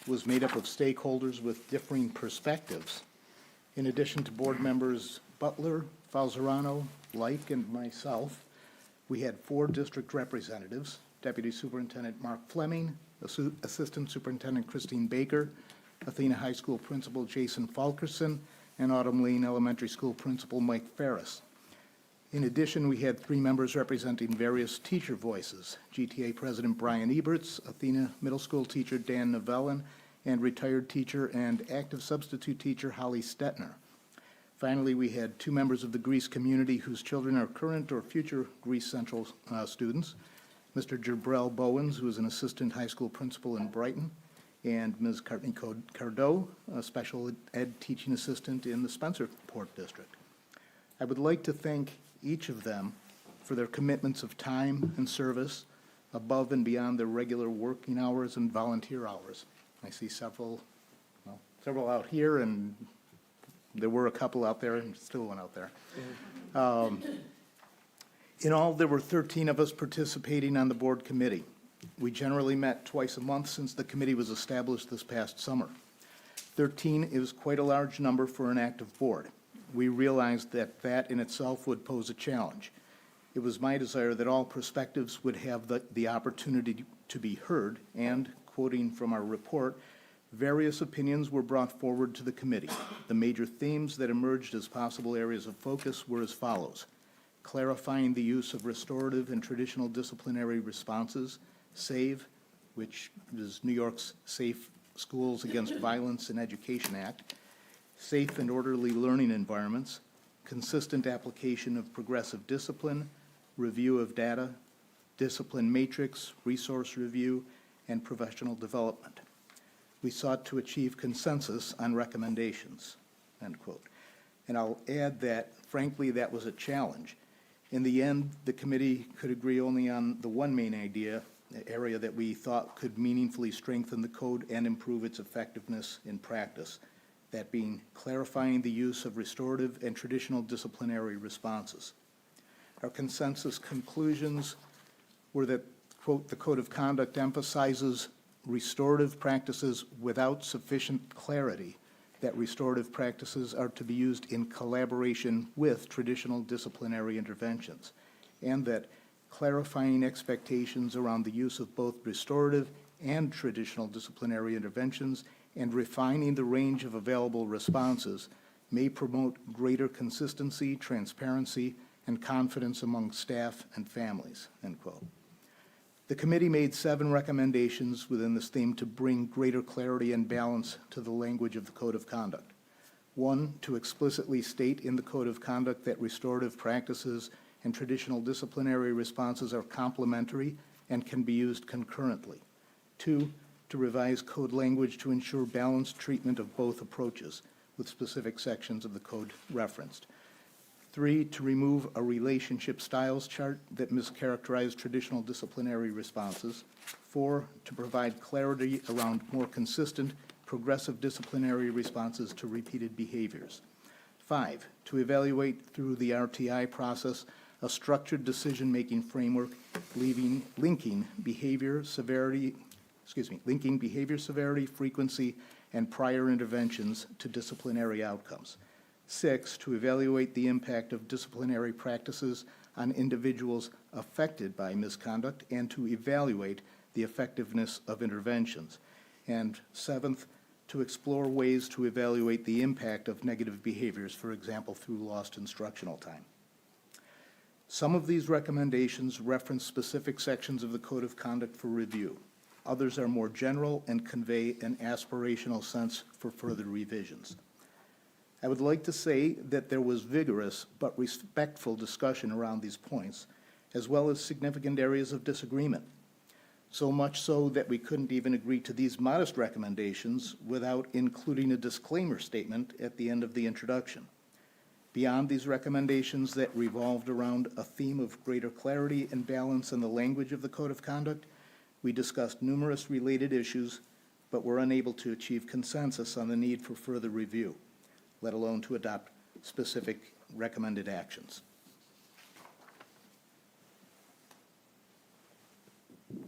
was made up of stakeholders with differing perspectives. In addition to board members Butler, Falzarano, Like, and myself, we had 4 district representatives: Deputy Superintendent Mark Fleming, Assistant Superintendent Christine Baker, Athena High School Principal Jason Falkerson, and Autumn Lane Elementary School Principal Mike Ferris. In addition, we had 3 members representing various teacher voices: GTA President Brian Eberts, Athena Middle School teacher Dan Novellin, and retired teacher and active substitute teacher Holly Stetner. Finally, we had 2 members of the Greece community whose children are current or future Greece Central students: Mr. Jabrell Bowens, who is an assistant high school principal in Brighton, and Ms. Courtney Cardo, a special ed teaching assistant in the Spencerport district. I would like to thank each of them for their commitments of time and service above and beyond their regular working hours and volunteer hours. I see several out here, and there were a couple out there, and still one out there. In all, there were 13 of us participating on the board committee. We generally met twice a month since the committee was established this past summer. 13 is quite a large number for an active board. We realized that in itself would pose a challenge. It was my desire that all perspectives would have the opportunity to be heard, and, quoting from our report, various opinions were brought forward to the committee. The major themes that emerged as possible areas of focus were as follows: clarifying the use of restorative and traditional disciplinary responses, SAVE, which is New York's Safe Schools Against Violence in Education Act, safe and orderly learning environments, consistent application of progressive discipline, review of data, discipline matrix, resource review, and professional development. We sought to achieve consensus on recommendations, end quote. And I'll add that, frankly, that was a challenge. In the end, the committee could agree only on the one main area that we thought could meaningfully strengthen the code and improve its effectiveness in practice, that being clarifying the use of restorative and traditional disciplinary responses. Our consensus conclusions were that, quote, the Code of Conduct emphasizes restorative practices without sufficient clarity, that restorative practices are to be used in collaboration with traditional disciplinary interventions, and that clarifying expectations around the use of both restorative and traditional disciplinary interventions and refining the range of available responses may promote greater consistency, transparency, and confidence among staff and families, end quote. The committee made 7 recommendations within this theme to bring greater clarity and balance to the language of the Code of Conduct. 1, to explicitly state in the Code of Conduct that restorative practices and traditional disciplinary responses are complementary and can be used concurrently. 2, to revise code language to ensure balanced treatment of both approaches, with specific sections of the code referenced. 3, to remove a relationship styles chart that mischaracterized traditional disciplinary responses. 4, to provide clarity around more consistent, progressive disciplinary responses to repeated behaviors. 5, to evaluate through the RTI process a structured decision-making framework linking behavior severity, frequency, and prior interventions to disciplinary outcomes. 6, to evaluate the impact of disciplinary practices on individuals affected by misconduct and to evaluate the effectiveness of interventions. And 7th, to explore ways to evaluate the impact of negative behaviors, for example, through lost instructional time. Some of these recommendations reference specific sections of the Code of Conduct for review. Others are more general and convey an aspirational sense for further revisions. I would like to say that there was vigorous but respectful discussion around these points, as well as significant areas of disagreement. So much so that we couldn't even agree to these modest recommendations without including a disclaimer statement at the end of the introduction. Beyond these recommendations that revolved around a theme of greater clarity and balance in the language of the Code of Conduct, we discussed numerous related issues, but were unable to achieve consensus on the need for further review, let alone to adopt specific recommended actions.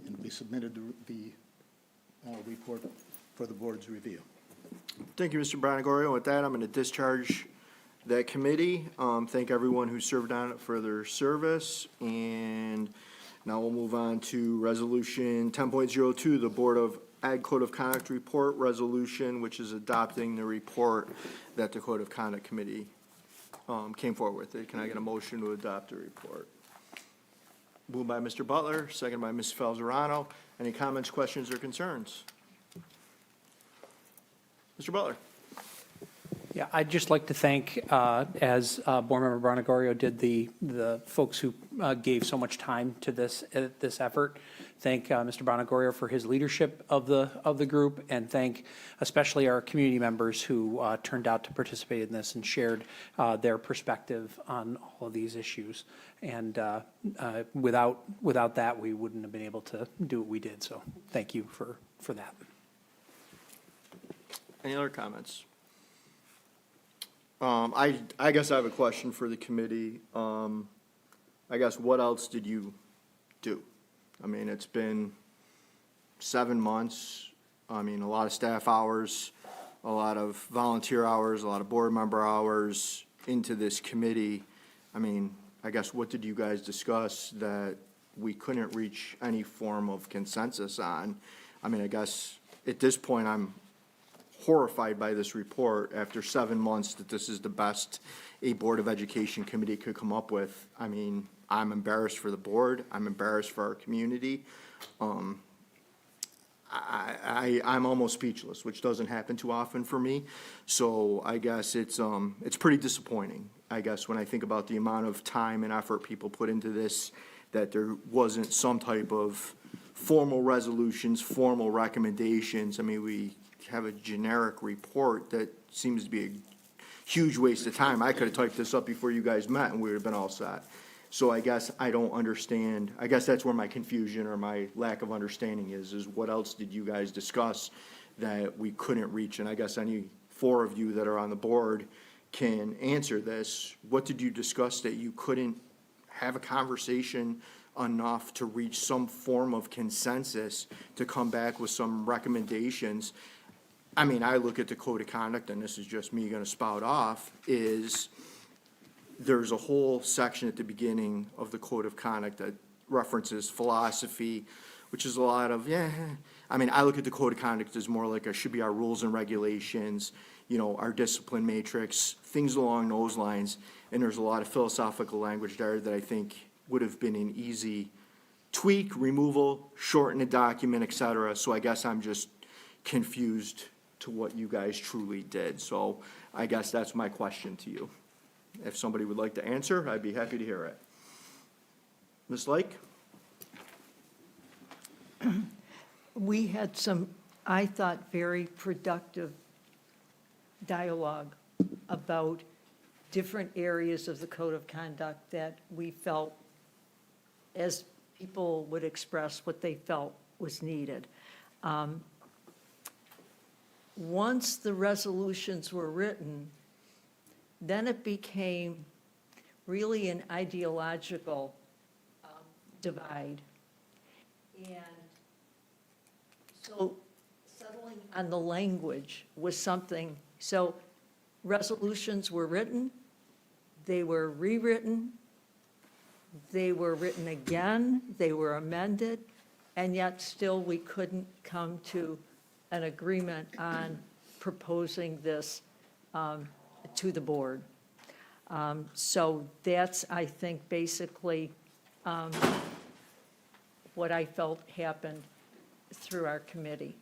And we submitted the report for the board's review. Thank you, Mr. Bonagorio. With that, I'm going to discharge that committee. Thank everyone who served on it for their service. And now we'll move on to Resolution 10.02, the Board of Ed Code of Conduct Report Resolution, which is adopting the report that the Code of Conduct Committee came forward with. Can I get a motion to adopt the report? Moved by Mr. Butler, second by Ms. Falzarano. Any comments, questions, or concerns? Mr. Butler. Yeah, I'd just like to thank, as Board Member Bonagorio did, the folks who gave so much time to this effort. Thank Mr. Bonagorio for his leadership of the group, and thank especially our community members who turned out to participate in this and shared their perspective on all of these issues. And without that, we wouldn't have been able to do what we did. So thank you for that. Any other comments? I guess I have a question for the committee. I guess what else did you do? I mean, it's been 7 months. I mean, a lot of staff hours, a lot of volunteer hours, a lot of board member hours into this committee. I mean, I guess what did you guys discuss that we couldn't reach any form of consensus on? I mean, I guess at this point, I'm horrified by this report after 7 months that this is the best a Board of Education committee could come up with. I mean, I'm embarrassed for the board. I'm embarrassed for our community. I'm almost speechless, which doesn't happen too often for me. So I guess it's pretty disappointing, I guess, when I think about the amount of time and effort people put into this, that there wasn't some type of formal resolutions, formal recommendations. I mean, we have a generic report that seems to be a huge waste of time. I could have typed this up before you guys met and we would have been all set. So I guess I don't understand. I guess that's where my confusion or my lack of understanding is what else did you guys discuss that we couldn't reach? And I guess any 4 of you that are on the board can answer this. What did you discuss that you couldn't have a conversation enough to reach some form of consensus to come back with some recommendations? I mean, I look at the Code of Conduct, and this is just me going to spout off, is there's a whole section at the beginning of the Code of Conduct that references philosophy, which is a lot of, I mean, I look at the Code of Conduct as more like should be our rules and regulations, you know, our discipline matrix, things along those lines. And there's a lot of philosophical language there that I think would have been an easy tweak, removal, shorten a document, et cetera. So I guess I'm just confused to what you guys truly did. So I guess that's my question to you. If somebody would like to answer, I'd be happy to hear it. Ms. Lake? We had some, I thought, very productive dialogue about different areas of the code of conduct that we felt, as people would express what they felt was needed. Once the resolutions were written, then it became really an ideological divide. And so settling on the language was something, so resolutions were written, they were rewritten, they were written again, they were amended, and yet still we couldn't come to an agreement on proposing this to the board. So that's, I think, basically what I felt happened through our committee.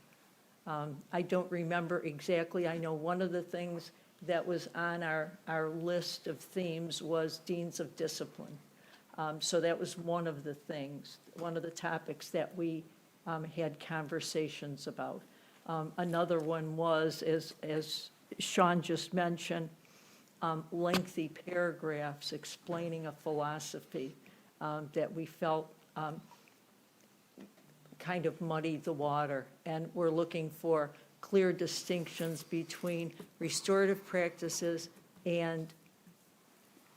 I don't remember exactly. I know one of the things that was on our list of themes was deans of discipline. So that was one of the things, one of the topics that we had conversations about. Another one was, as Sean just mentioned, lengthy paragraphs explaining a philosophy that we felt kind of muddied the water. And we're looking for clear distinctions between restorative practices and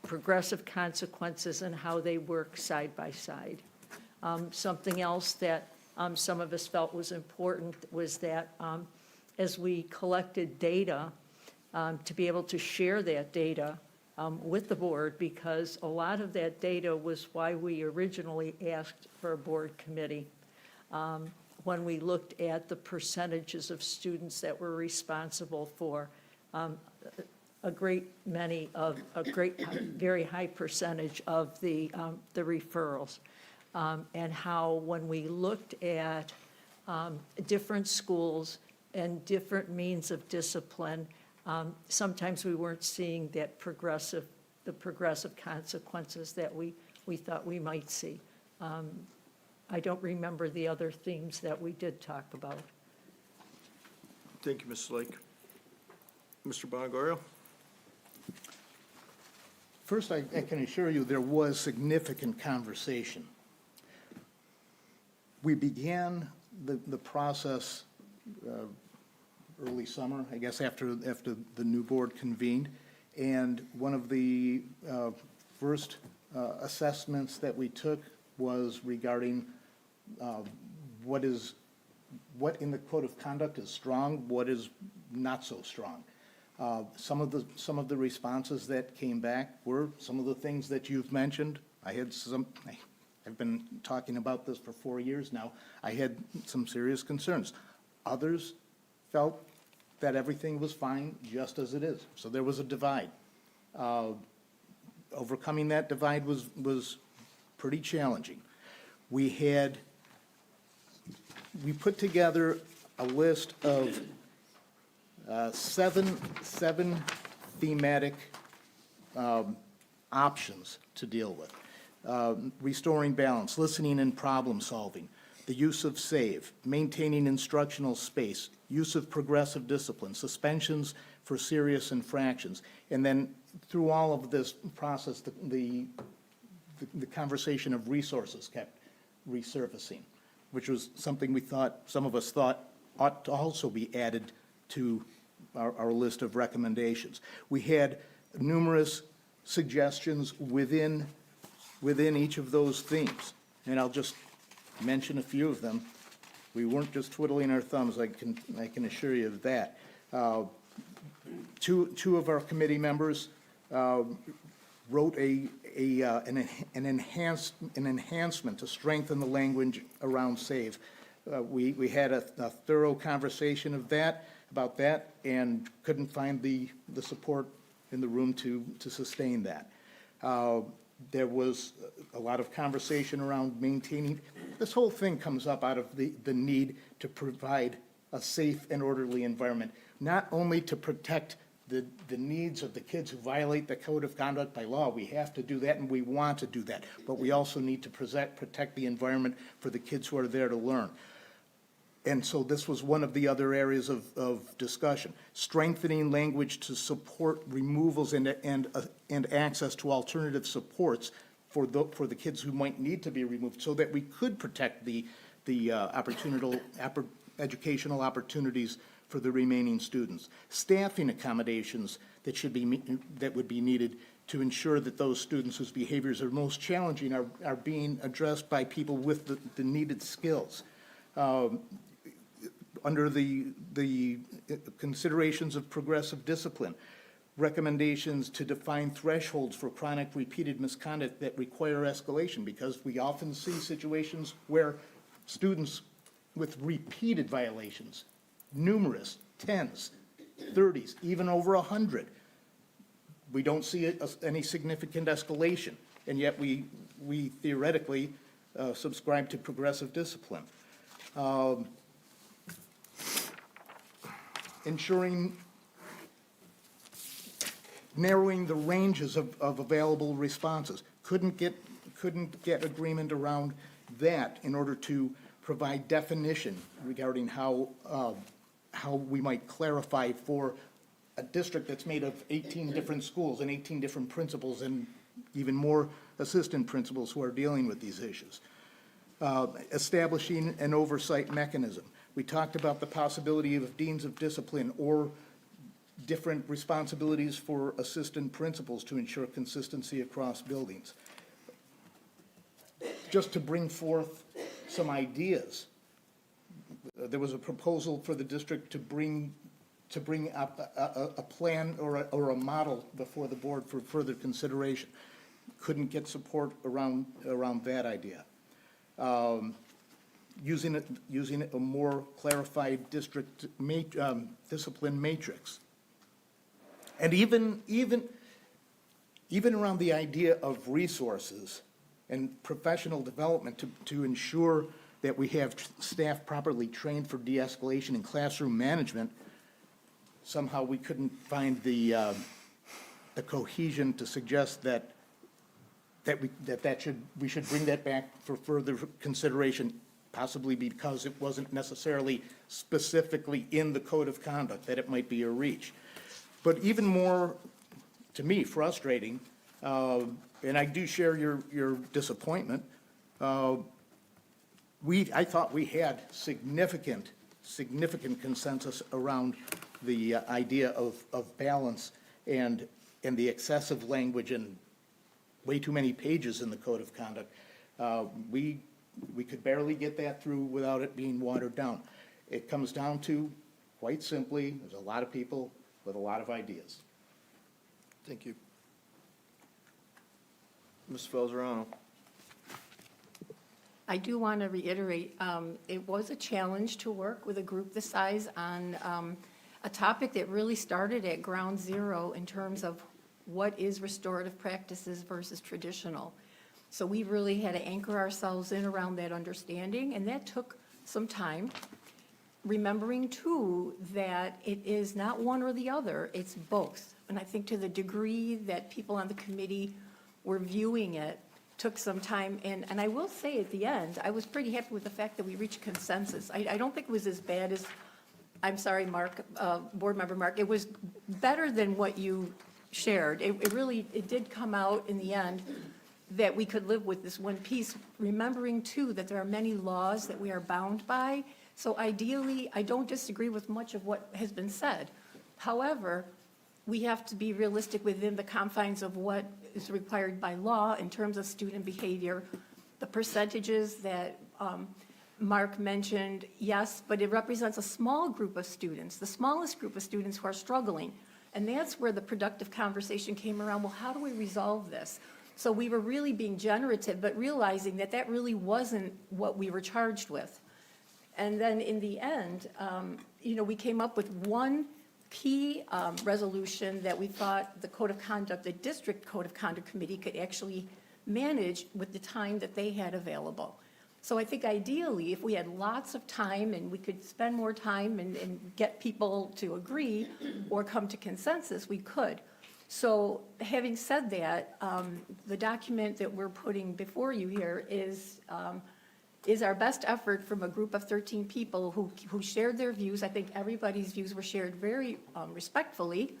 progressive consequences and how they work side by side. Something else that some of us felt was important was that as we collected data, to be able to share that data with the board, because a lot of that data was why we originally asked for a board committee. When we looked at the percentages of students that were responsible for a great many of, very high percentage of the referrals. And how when we looked at different schools and different means of discipline, sometimes we weren't seeing the progressive consequences that we thought we might see. I don't remember the other themes that we did talk about. Thank you, Ms. Lake. Mr. Bongorio? First, I can assure you there was significant conversation. We began the process early summer, I guess after the new board convened, and one of the first assessments that we took was regarding what in the code of conduct is strong, what is not so strong. Some of the responses that came back were some of the things that you've mentioned. I've been talking about this for 4 years now. I had some serious concerns. Others felt that everything was fine just as it is. So there was a divide. Overcoming that divide was pretty challenging. We put together a list of seven thematic options to deal with. Restoring balance, listening and problem solving, the use of SAVE, maintaining instructional space, use of progressive discipline, suspensions for serious infractions. And then through all of this process, the conversation of resources kept resurfacing, which was something some of us thought ought to also be added to our list of recommendations. We had numerous suggestions within each of those themes, and I'll just mention a few of them. We weren't just twiddling our thumbs, I can assure you of that. Two of our committee members wrote an enhancement to strengthen the language around SAVE. We had a thorough conversation about that, and couldn't find the support in the room to sustain that. There was a lot of conversation around maintaining, this whole thing comes up out of the need to provide a safe and orderly environment, not only to protect the needs of the kids who violate the code of conduct by law. We have to do that, and we want to do that. But we also need to protect the environment for the kids who are there to learn. And so this was one of the other areas of discussion. Strengthening language to support removals and access to alternative supports for the kids who might need to be removed, so that we could protect the educational opportunities for the remaining students. Staffing accommodations that would be needed to ensure that those students whose behaviors are most challenging are being addressed by people with the needed skills. Under the considerations of progressive discipline, recommendations to define thresholds for chronic repeated misconduct that require escalation, because we often see situations where students with repeated violations, numerous, 10s, 30s, even over 100, we don't see any significant escalation, and yet we theoretically subscribe to progressive discipline. Ensuring, narrowing the ranges of available responses. Couldn't get agreement around that in order to provide definition regarding how we might clarify for a district that's made of 18 different schools and 18 different principals and even more assistant principals who are dealing with these issues. Establishing an oversight mechanism. We talked about the possibility of deans of discipline or different responsibilities for assistant principals to ensure consistency across buildings. Just to bring forth some ideas, there was a proposal for the district to bring up a plan or a model before the board for further consideration. Couldn't get support around that idea. Using a more clarified district discipline matrix. And even around the idea of resources and professional development to ensure that we have staff properly trained for de-escalation and classroom management, somehow we couldn't find the cohesion to suggest that we should bring that back for further consideration, possibly because it wasn't necessarily specifically in the code of conduct, that it might be a reach. But even more, to me, frustrating, and I do share your disappointment, I thought we had significant consensus around the idea of balance and the excessive language and way too many pages in the code of conduct. We could barely get that through without it being watered down. It comes down to, quite simply, there's a lot of people with a lot of ideas. Thank you. Ms. Falzarano. I do want to reiterate, it was a challenge to work with a group this size on a topic that really started at ground zero in terms of what is restorative practices versus traditional. So we really had to anchor ourselves in around that understanding, and that took some time. Remembering, too, that it is not one or the other, it's both. And I think to the degree that people on the committee were viewing it, took some time. And I will say at the end, I was pretty happy with the fact that we reached consensus. I don't think it was as bad as, I'm sorry, Mark, Board Member Mark, it was better than what you shared. It really did come out in the end that we could live with this one piece, remembering, too, that there are many laws that we are bound by. So ideally, I don't disagree with much of what has been said. However, we have to be realistic within the confines of what is required by law in terms of student behavior. The percentages that Mark mentioned, yes, but it represents a small group of students, the smallest group of students who are struggling. And that's where the productive conversation came around. Well, how do we resolve this? So we were really being generative, but realizing that that really wasn't what we were charged with. And then in the end, we came up with one key resolution that we thought the Code of Conduct, the District Code of Conduct Committee could actually manage with the time that they had available. So I think ideally, if we had lots of time and we could spend more time and get people to agree or come to consensus, we could. So having said that, the document that we're putting before you here is our best effort from a group of 13 people who shared their views. I think everybody's views were shared very respectfully.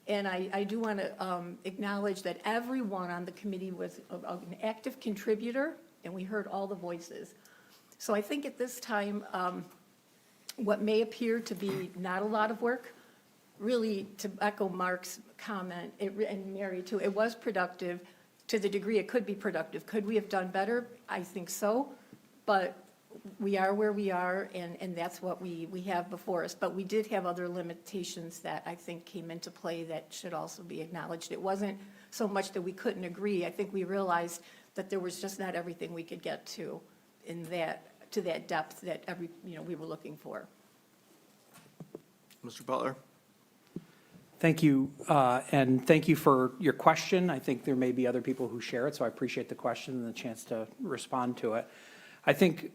And I do want to acknowledge that everyone on the committee was an active contributor, and we heard all the voices. So I think at this time, what may appear to be not a lot of work, really, to echo Mark's comment, and Mary too, it was productive to the degree it could be productive. Could we have done better? I think so, but we are where we are, and that's what we have before us. But we did have other limitations that I think came into play that should also be acknowledged. It wasn't so much that we couldn't agree. I think we realized that there was just not everything we could get to that depth that we were looking for. Mr. Butler? Thank you, and thank you for your question. I think there may be other people who share it, so I appreciate the question and the chance to respond to it. I think,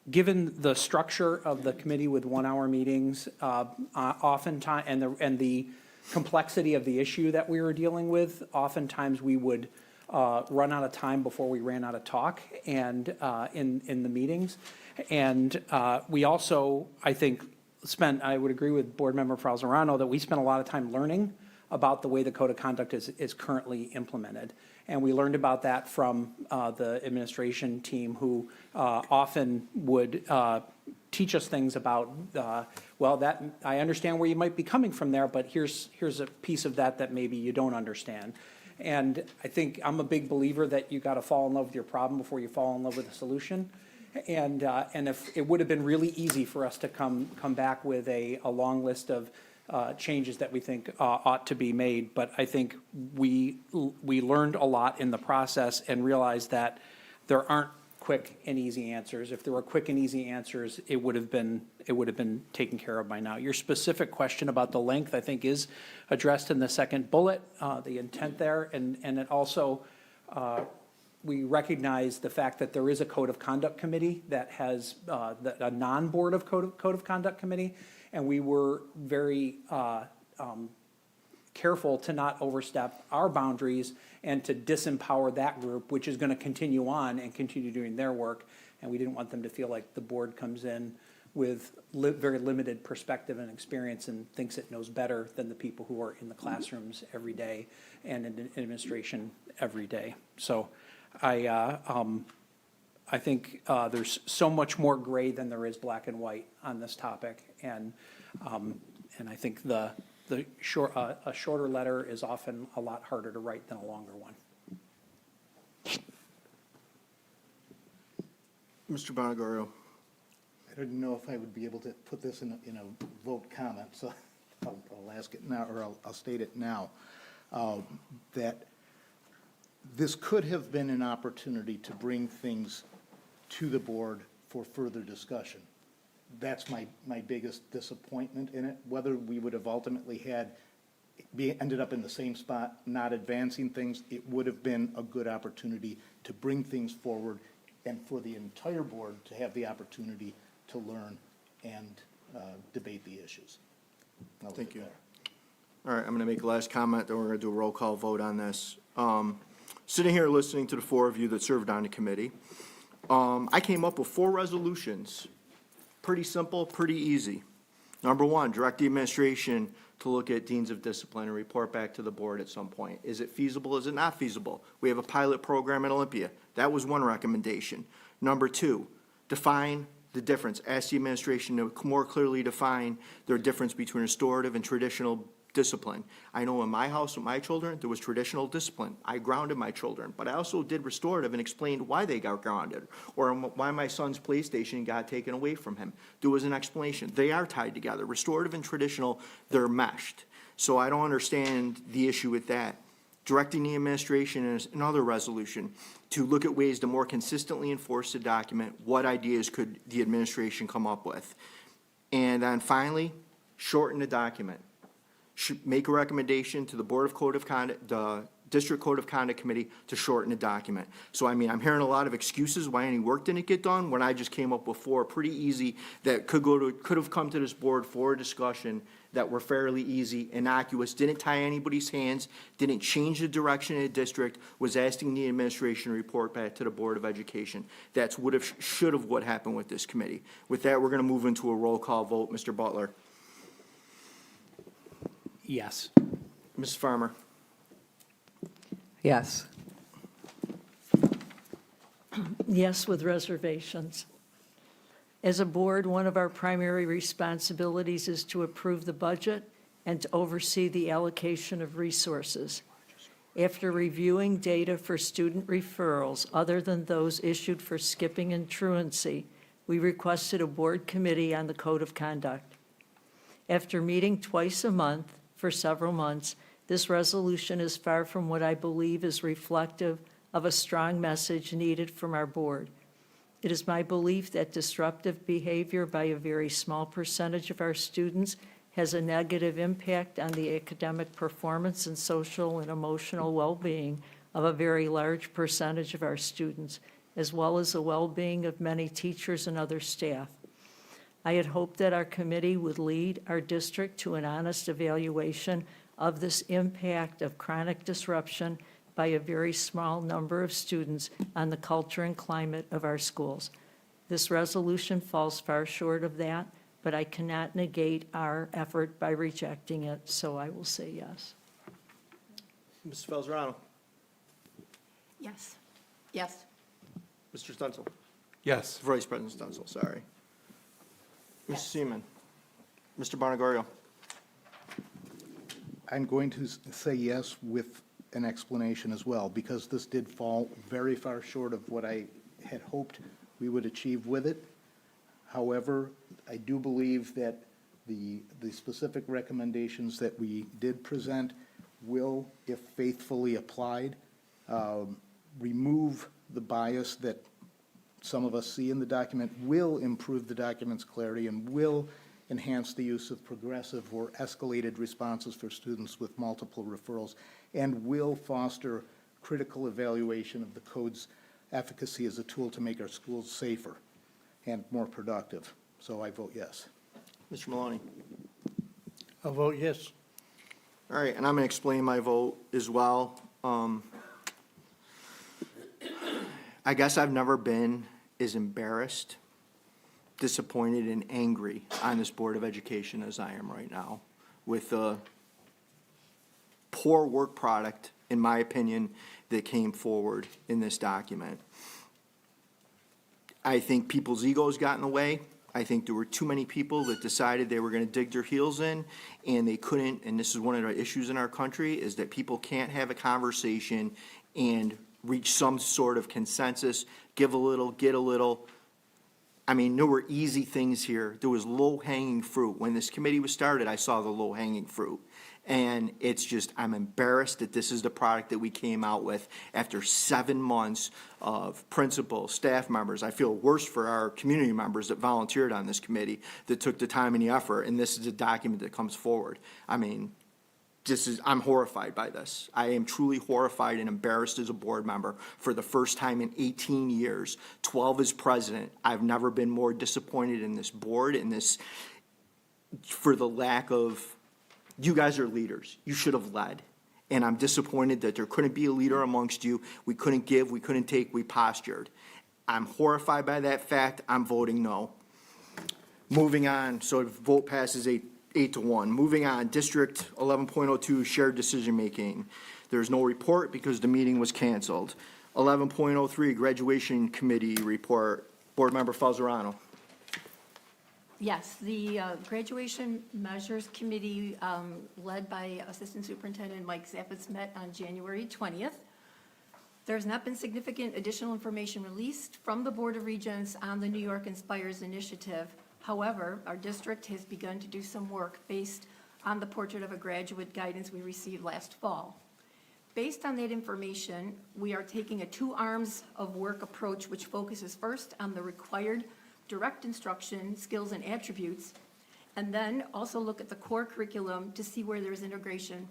given the structure of the committee with one-hour meetings, oftentimes, and the complexity of the issue that we were dealing with, oftentimes we would run out of time before we ran out of talk and in the meetings. And we also, I think, I would agree with Board Member Falzarano that we spent a lot of time learning about the way the Code of Conduct is currently implemented. And we learned about that from the administration team, who often would teach us things about, I understand where you might be coming from there, but here's a piece of that maybe you don't understand. And I think I'm a big believer that you got to fall in love with your problem before you fall in love with the solution. And if it would have been really easy for us to come back with a long list of changes that we think ought to be made, but I think we learned a lot in the process and realized that there aren't quick and easy answers. If there were quick and easy answers, it would have been taken care of by now. Your specific question about the length, I think, is addressed in the second bullet, the intent there, and it also we recognize the fact that there is a Code of Conduct Committee that has a non-board of Code of Conduct Committee, and we were very careful to not overstep our boundaries and to disempower that group, which is going to continue on and continue doing their work. And we didn't want them to feel like the board comes in with very limited perspective and experience and thinks it knows better than the people who are in the classrooms every day and in administration every day. So I think there's so much more gray than there is black and white on this topic, and I think a shorter letter is often a lot harder to write than a longer one. Mr. Bonagario? I didn't know if I would be able to put this in a vote comment, so I'll ask it now, or I'll state it now, that this could have been an opportunity to bring things to the board for further discussion. That's my biggest disappointment in it. Whether we would have ultimately ended up in the same spot, not advancing things, it would have been a good opportunity to bring things forward and for the entire board to have the opportunity to learn and debate the issues. Thank you. All right, I'm going to make the last comment, then we're going to do a roll call vote on this. Sitting here listening to the four of you that served on the committee, I came up with 4 resolutions. Pretty simple, pretty easy. Number 1, direct the administration to look at deans of discipline and report back to the board at some point. Is it feasible? Is it not feasible? We have a pilot program in Olympia. That was one recommendation. Number 2, define the difference. Ask the administration to more clearly define their difference between restorative and traditional discipline. I know in my house with my children, there was traditional discipline. I grounded my children, but I also did restorative and explained why they got grounded or why my son's PlayStation got taken away from him. There was an explanation. They are tied together. Restorative and traditional, they're meshed. So I don't understand the issue with that. Directing the administration is another resolution to look at ways to more consistently enforce the document. What ideas could the administration come up with? And then finally, shorten the document. Should make a recommendation to the Board of Code of Conduct, the District Code of Conduct Committee to shorten the document. So, I mean, I'm hearing a lot of excuses why any work didn't get done, when I just came up with four pretty easy that could have come to this board for a discussion that were fairly easy, innocuous, didn't tie anybody's hands, didn't change the direction of the district, was asking the administration to report back to the Board of Education. That's would have, should have what happened with this committee. With that, we're going to move into a roll call vote. Mr. Butler. Yes. Mrs. Farmer. Yes. Yes, with reservations. As a board, one of our primary responsibilities is to approve the budget and to oversee the allocation of resources. After reviewing data for student referrals other than those issued for skipping and truancy, we requested a board committee on the code of conduct. After meeting twice a month for several months, this resolution is far from what I believe is reflective of a strong message needed from our board. It is my belief that disruptive behavior by a very small percentage of our students has a negative impact on the academic performance and social and emotional well-being of a very large percentage of our students, as well as the well-being of many teachers and other staff. I had hoped that our committee would lead our district to an honest evaluation of this impact of chronic disruption by a very small number of students on the culture and climate of our schools. This resolution falls far short of that, but I cannot negate our effort by rejecting it, so I will say yes. Mrs. Felzerano. Yes. Yes. Mr. Stuntzel. Yes. Vice President Stuntzel, sorry. Mrs. Seaman. Mr. Bonnegario. I'm going to say yes with an explanation as well, because this did fall very far short of what I had hoped we would achieve with it. However, I do believe that the specific recommendations that we did present will, if faithfully applied, remove the bias that some of us see in the document, will improve the document's clarity, and will enhance the use of progressive or escalated responses for students with multiple referrals, and will foster critical evaluation of the code's efficacy as a tool to make our schools safer and more productive. So I vote yes. Mr. Maloney. I'll vote yes. All right, and I'm going to explain my vote as well. I guess I've never been as embarrassed, disappointed, and angry on this Board of Education as I am right now, with a poor work product, in my opinion, that came forward in this document. I think people's egos got in the way. I think there were too many people that decided they were going to dig their heels in, and they couldn't, and this is one of the issues in our country, is that people can't have a conversation and reach some sort of consensus, give a little, get a little. I mean, there were easy things here. There was low-hanging fruit. When this committee was started, I saw the low-hanging fruit. And it's just, I'm embarrassed that this is the product that we came out with after 7 months of principals, staff members. I feel worse for our community members that volunteered on this committee, that took the time and the effort, and this is a document that comes forward. I mean, I'm horrified by this. I am truly horrified and embarrassed as a board member for the first time in 18 years, 12 as president. I've never been more disappointed in this board, in this, for the lack of, you guys are leaders. You should have led. And I'm disappointed that there couldn't be a leader amongst you. We couldn't give, we couldn't take, we postured. I'm horrified by that fact. I'm voting no. Moving on, so the vote passes 8-1. Moving on, District 11.02, shared decision-making. There's no report because the meeting was canceled. 11.03, graduation committee report. Board Member Falzerano. Yes, the Graduation Measures Committee, led by Assistant Superintendent Mike Zappitz, met on January 20th. There has not been significant additional information released from the Board of Regents on the New York Inspires initiative. However, our district has begun to do some work based on the Portrait of a Graduate guidance we received last fall. Based on that information, we are taking a two arms of work approach, which focuses first on the required direct instruction, skills, and attributes, and then also look at the core curriculum to see where there's integration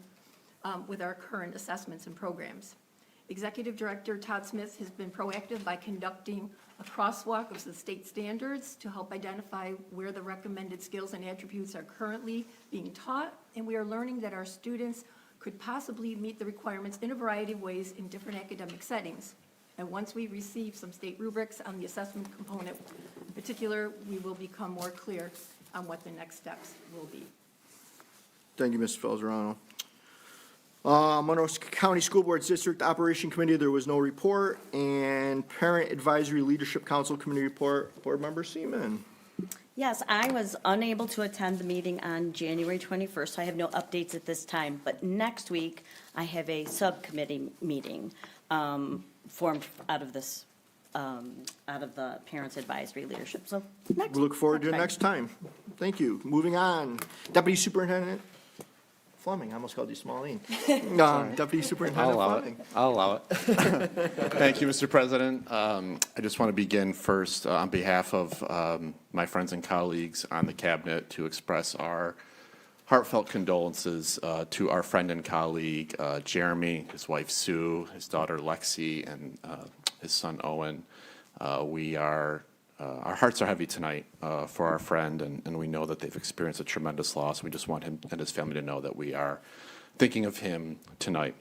with our current assessments and programs. Executive Director Todd Smith has been proactive by conducting a crosswalk of the state standards to help identify where the recommended skills and attributes are currently being taught, and we are learning that our students could possibly meet the requirements in a variety of ways in different academic settings. And once we receive some state rubrics on the assessment component in particular, we will become more clear on what the next steps will be. Thank you, Ms. Felzerano. Monroe County School Board's District Operation Committee, there was no report, and Parent Advisory Leadership Council Committee report, Board Member Seaman. Yes, I was unable to attend the meeting on January 21st, so I have no updates at this time. But next week, I have a subcommittee meeting formed out of this, out of the Parents Advisory Leadership. So next. We look forward to it time. next time. Thank you. Moving on. Deputy Superintendent Fleming, I almost called you Smalleen. Deputy Superintendent Fleming. I'll allow it. Thank you, Mr. President. I just want to begin first on behalf of my friends and colleagues on the cabinet to express our heartfelt condolences to our friend and colleague Jeremy, his wife Sue, his daughter Lexi, and his son Owen. Our hearts are heavy tonight for our friend, and we know that they've experienced a tremendous loss. We just want him and his family to know that we are thinking of him tonight.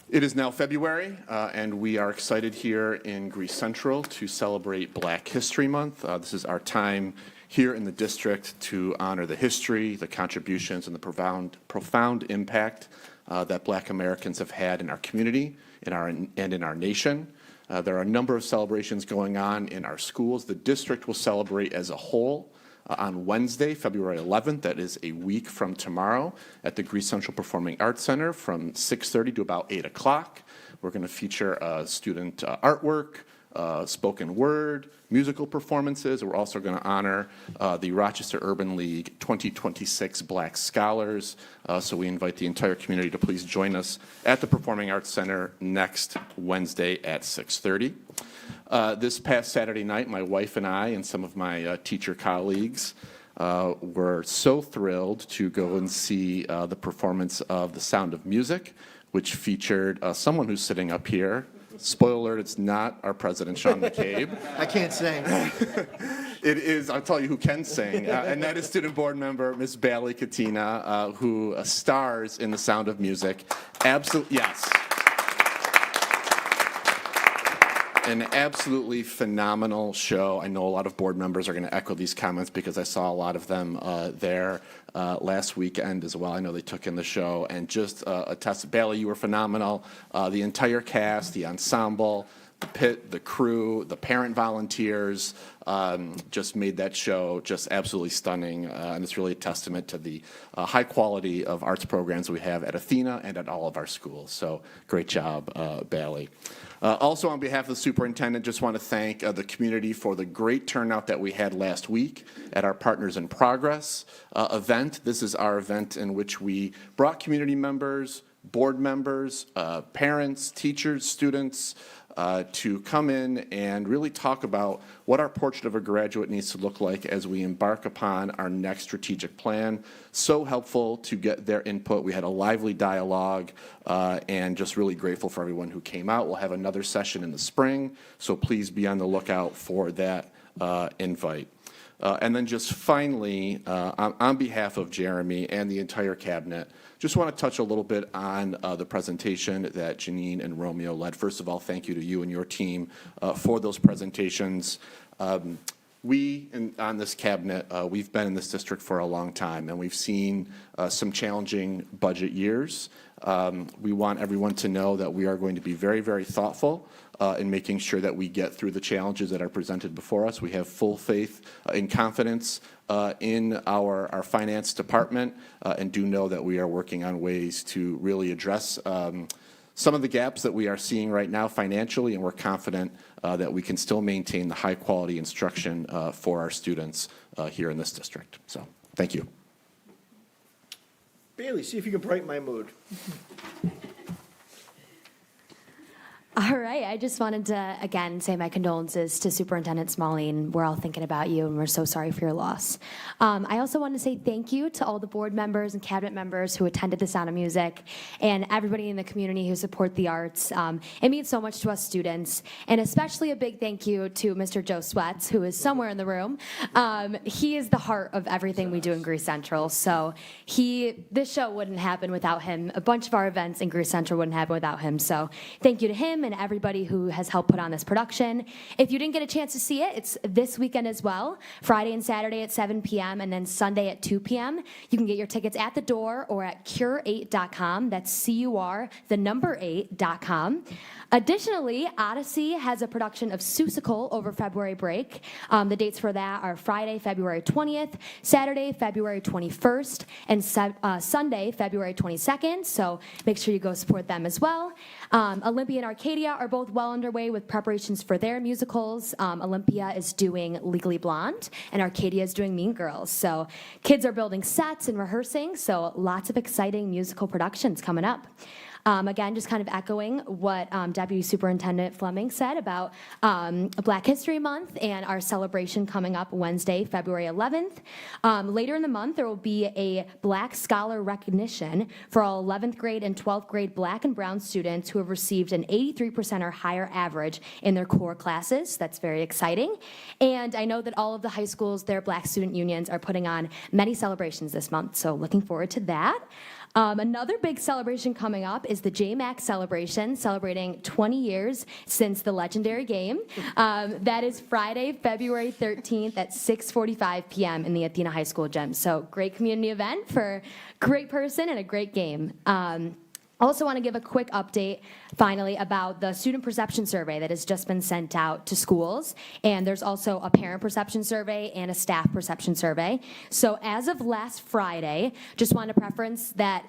It is now February, and we are excited here in Greece Central to celebrate Black History Month. This is our time here in the district to honor the history, the contributions, and the profound impact that Black Americans have had in our community and in our nation. There are a number of celebrations going on in our schools. The district will celebrate as a whole on Wednesday, February 11th. That is a week from tomorrow at the Greece Central Performing Arts Center from 6:30 to about 8 o'clock. We're going to feature student artwork, spoken word, musical performances. We're also going to honor the Rochester Urban League 2026 Black Scholars. So we invite the entire community to please join us at the Performing Arts Center next Wednesday at 6:30. This past Saturday night, my wife and I and some of my teacher colleagues were so thrilled to go and see the performance of The Sound of Music, which featured someone who's sitting up here. Spoiler alert, it's not our president, Sean McCabe. I can't sing. It is, I'll tell you who can sing, and that is student board member Ms. Bailey Katina, who stars in The Sound of Music. Absolutely, yes. An absolutely phenomenal show. I know a lot of board members are going to echo these comments because I saw a lot of them there last weekend as well. I know they took in the show, and just a test. Bailey, you were phenomenal. The entire cast, the ensemble, the pit, the crew, the parent volunteers just made that show just absolutely stunning, and it's really a testament to the high quality of arts programs we have at Athena and at all of our schools. So great job, Bailey. Also, on behalf of the superintendent, just want to thank the community for the great turnout that we had last week at our Partners in Progress event. This is our event in which we brought community members, board members, parents, teachers, students, to come in and really talk about what our portrait of a graduate needs to look like as we embark upon our next strategic plan. So helpful to get their input. We had a lively dialogue, and just really grateful for everyone who came out. We'll have another session in the spring, so please be on the lookout for that invite. And then just finally, on behalf of Jeremy and the entire cabinet, just want to touch a little bit on the presentation that Janine and Romeo led. First of all, thank you to you and your team for those presentations. We, on this cabinet, we've been in this district for a long time, and we've seen some challenging budget years. We want everyone to know that we are going to be very, very thoughtful in making sure that we get through the challenges that are presented before us. We have full faith and confidence in our finance department, and do know that we are working on ways to really address some of the gaps that we are seeing right now financially, and we're confident that we can still maintain the high-quality instruction for our students here in this district. So, thank you. Bailey, see if you can brighten my mood. All right, I just wanted to, again, say my condolences to Superintendent Smalling. We're all thinking about you, and we're so sorry for your loss. I also want to say thank you to all the board members and cabinet members who attended The Sound of Music, and everybody in the community who support the arts. It means so much to us students, and especially a big thank you to Mr. Joe Sweats, who is somewhere in the room. He is the heart of everything we do in Greece Central, so this show wouldn't happen without him. A bunch of our events in Greece Central wouldn't happen without him, so thank you to him and everybody who has helped put on this production. If you didn't get a chance to see it, it's this weekend as well, Friday and Saturday at 7 p.m. and then Sunday at 2 p.m. You can get your tickets at the door or at cure8.com. That's CUR, the number 8.com. Additionally, Odyssey has a production of Seussical over February break. The dates for that are Friday, February 20th, Saturday, February 21st, and Sunday, February 22nd. So make sure you go support them as well. Olympia and Arcadia are both well underway with preparations for their musicals. Olympia is doing Legally Blonde, and Arcadia is doing Mean Girls. So kids are building sets and rehearsing, so lots of exciting musical productions coming up. Again, just kind of echoing what Deputy Superintendent Fleming said about Black History Month and our celebration coming up Wednesday, February 11th. Later in the month, there will be a Black Scholar Recognition for all 11th grade and 12th grade Black and Brown students who have received an 83% or higher average in their core classes. That's very exciting. And I know that all of the high schools, their Black student unions, are putting on many celebrations this month, so looking forward to that. Another big celebration coming up is the JMAC celebration, celebrating 20 years since the legendary game. That is Friday, February 13th at 6:45 p.m. in the Athena High School gym. So great community event for a great person and a great game. Also want to give a quick update, finally, about the student perception survey that has just been sent out to schools. And there's also a parent perception survey and a staff perception survey. So as of last Friday, just want to preference that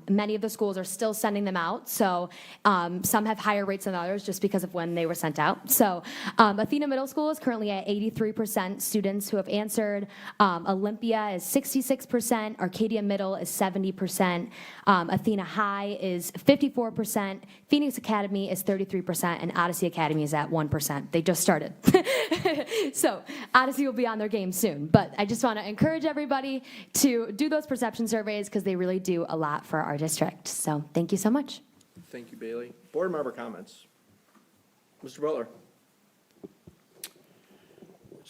many of the schools are still sending them out. So some have higher rates than others just because of when they were sent out. So Athena Middle School is currently at 83% students who have answered. Olympia is 66%. Arcadia Middle is 70%. Athena High is 54%, Phoenix Academy is 33%, and Odyssey Academy is at 1%. They just started. So Odyssey will be on their game soon. But I just want to encourage everybody to do those perception surveys because they really do a lot for our district. So thank you so much. Thank you, Bailey. Board member comments. Mr. Butler.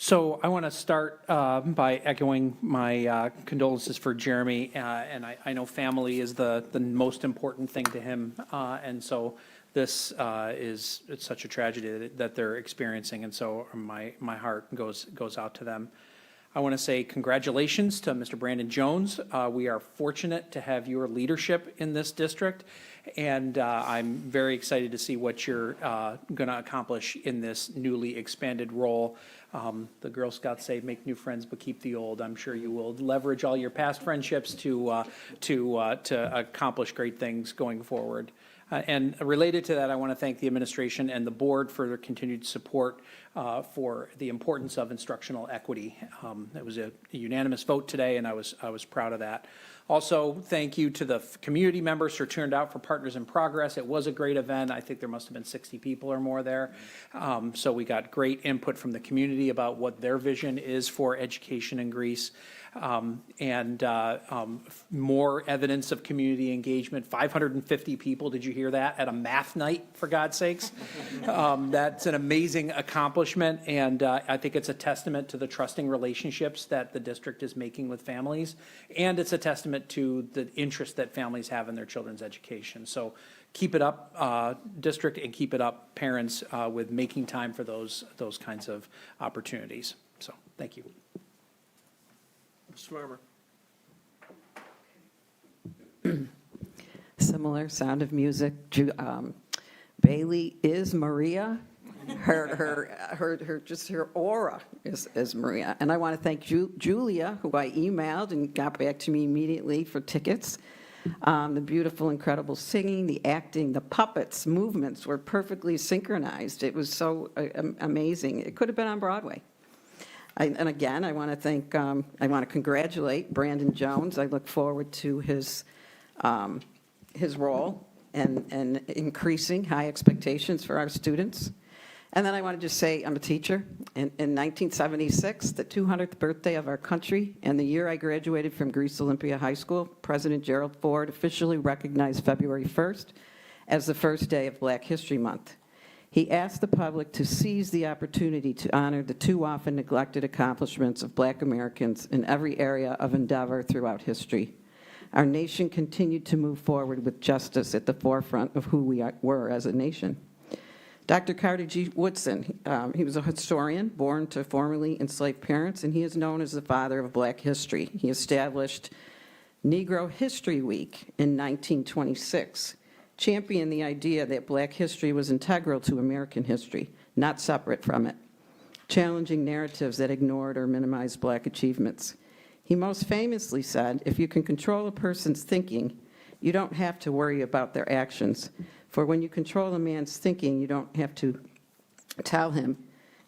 So I want to start by echoing my condolences for Jeremy, and I know family is the most important thing to him, and so this it's such a tragedy that they're experiencing, and so my heart goes out to them. I want to say congratulations to Mr. Brandon Jones. We are fortunate to have your leadership in this district, and I'm very excited to see what you're going to accomplish in this newly expanded role. The Girl Scouts say, make new friends, but keep the old. I'm sure you will leverage all your past friendships to accomplish great things going forward. And related to that, I want to thank the administration and the board for their continued support for the importance of instructional equity. It was a unanimous vote today, and I was proud of that. Also, thank you to the community members who turned out for Partners in Progress. It was a great event. I think there must have been 60 people or more there. So we got great input from the community about what their vision is for education in Greece. More evidence of community engagement. 550 people, did you hear that, at a math night, for God's sakes? That's an amazing accomplishment, and I think it's a testament to the trusting relationships that the district is making with families, and it's a testament to the interest that families have in their children's education. So keep it up, district, and keep it up, parents, with making time for those kinds of opportunities. So thank you. Mr. Farmer. Similar Sound of Music. Bailey is Maria. Her aura is Maria. And I want to thank Julia, who I emailed and got back to me immediately for tickets. The beautiful, incredible singing, the acting, the puppets, movements were perfectly synchronized. It was so amazing. It could have been on Broadway. And again, I want to congratulate Brandon Jones. I look forward to his role and increasing high expectations for our students. And then I want to just say, I'm a teacher. In 1976, the 200th birthday of our country, and the year I graduated from Greece Olympia High School, President Gerald Ford officially recognized February 1st as the first day of Black History Month. He asked the public to seize the opportunity to honor the too often neglected accomplishments of Black Americans in every area of endeavor throughout history. Our nation continued to move forward with justice at the forefront of who we were as a nation. Dr. Carter G. Woodson, he was a historian born to formerly enslaved parents, and he is known as the father of Black history. He established Negro History Week in 1926, championed the idea that Black history was integral to American history, not separate from it, challenging narratives that ignored or minimized Black achievements. He most famously said, if you can control a person's thinking, you don't have to worry about their actions. For when you control a man's thinking, you don't have to tell him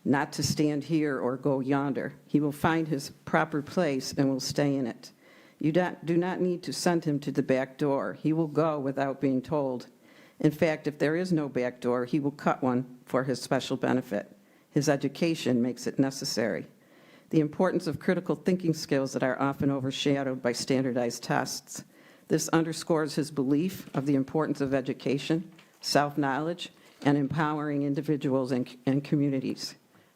not to stand here or go yonder. He will find his proper place and will stay in it. You do not need to send him to the back door. He will go without being told. In fact, if there is no back door, he will cut one for his special benefit. His education makes it necessary. The importance of critical thinking skills that are often overshadowed by standardized tests. This underscores his belief of the importance of education, self-knowledge, and empowering individuals and communities.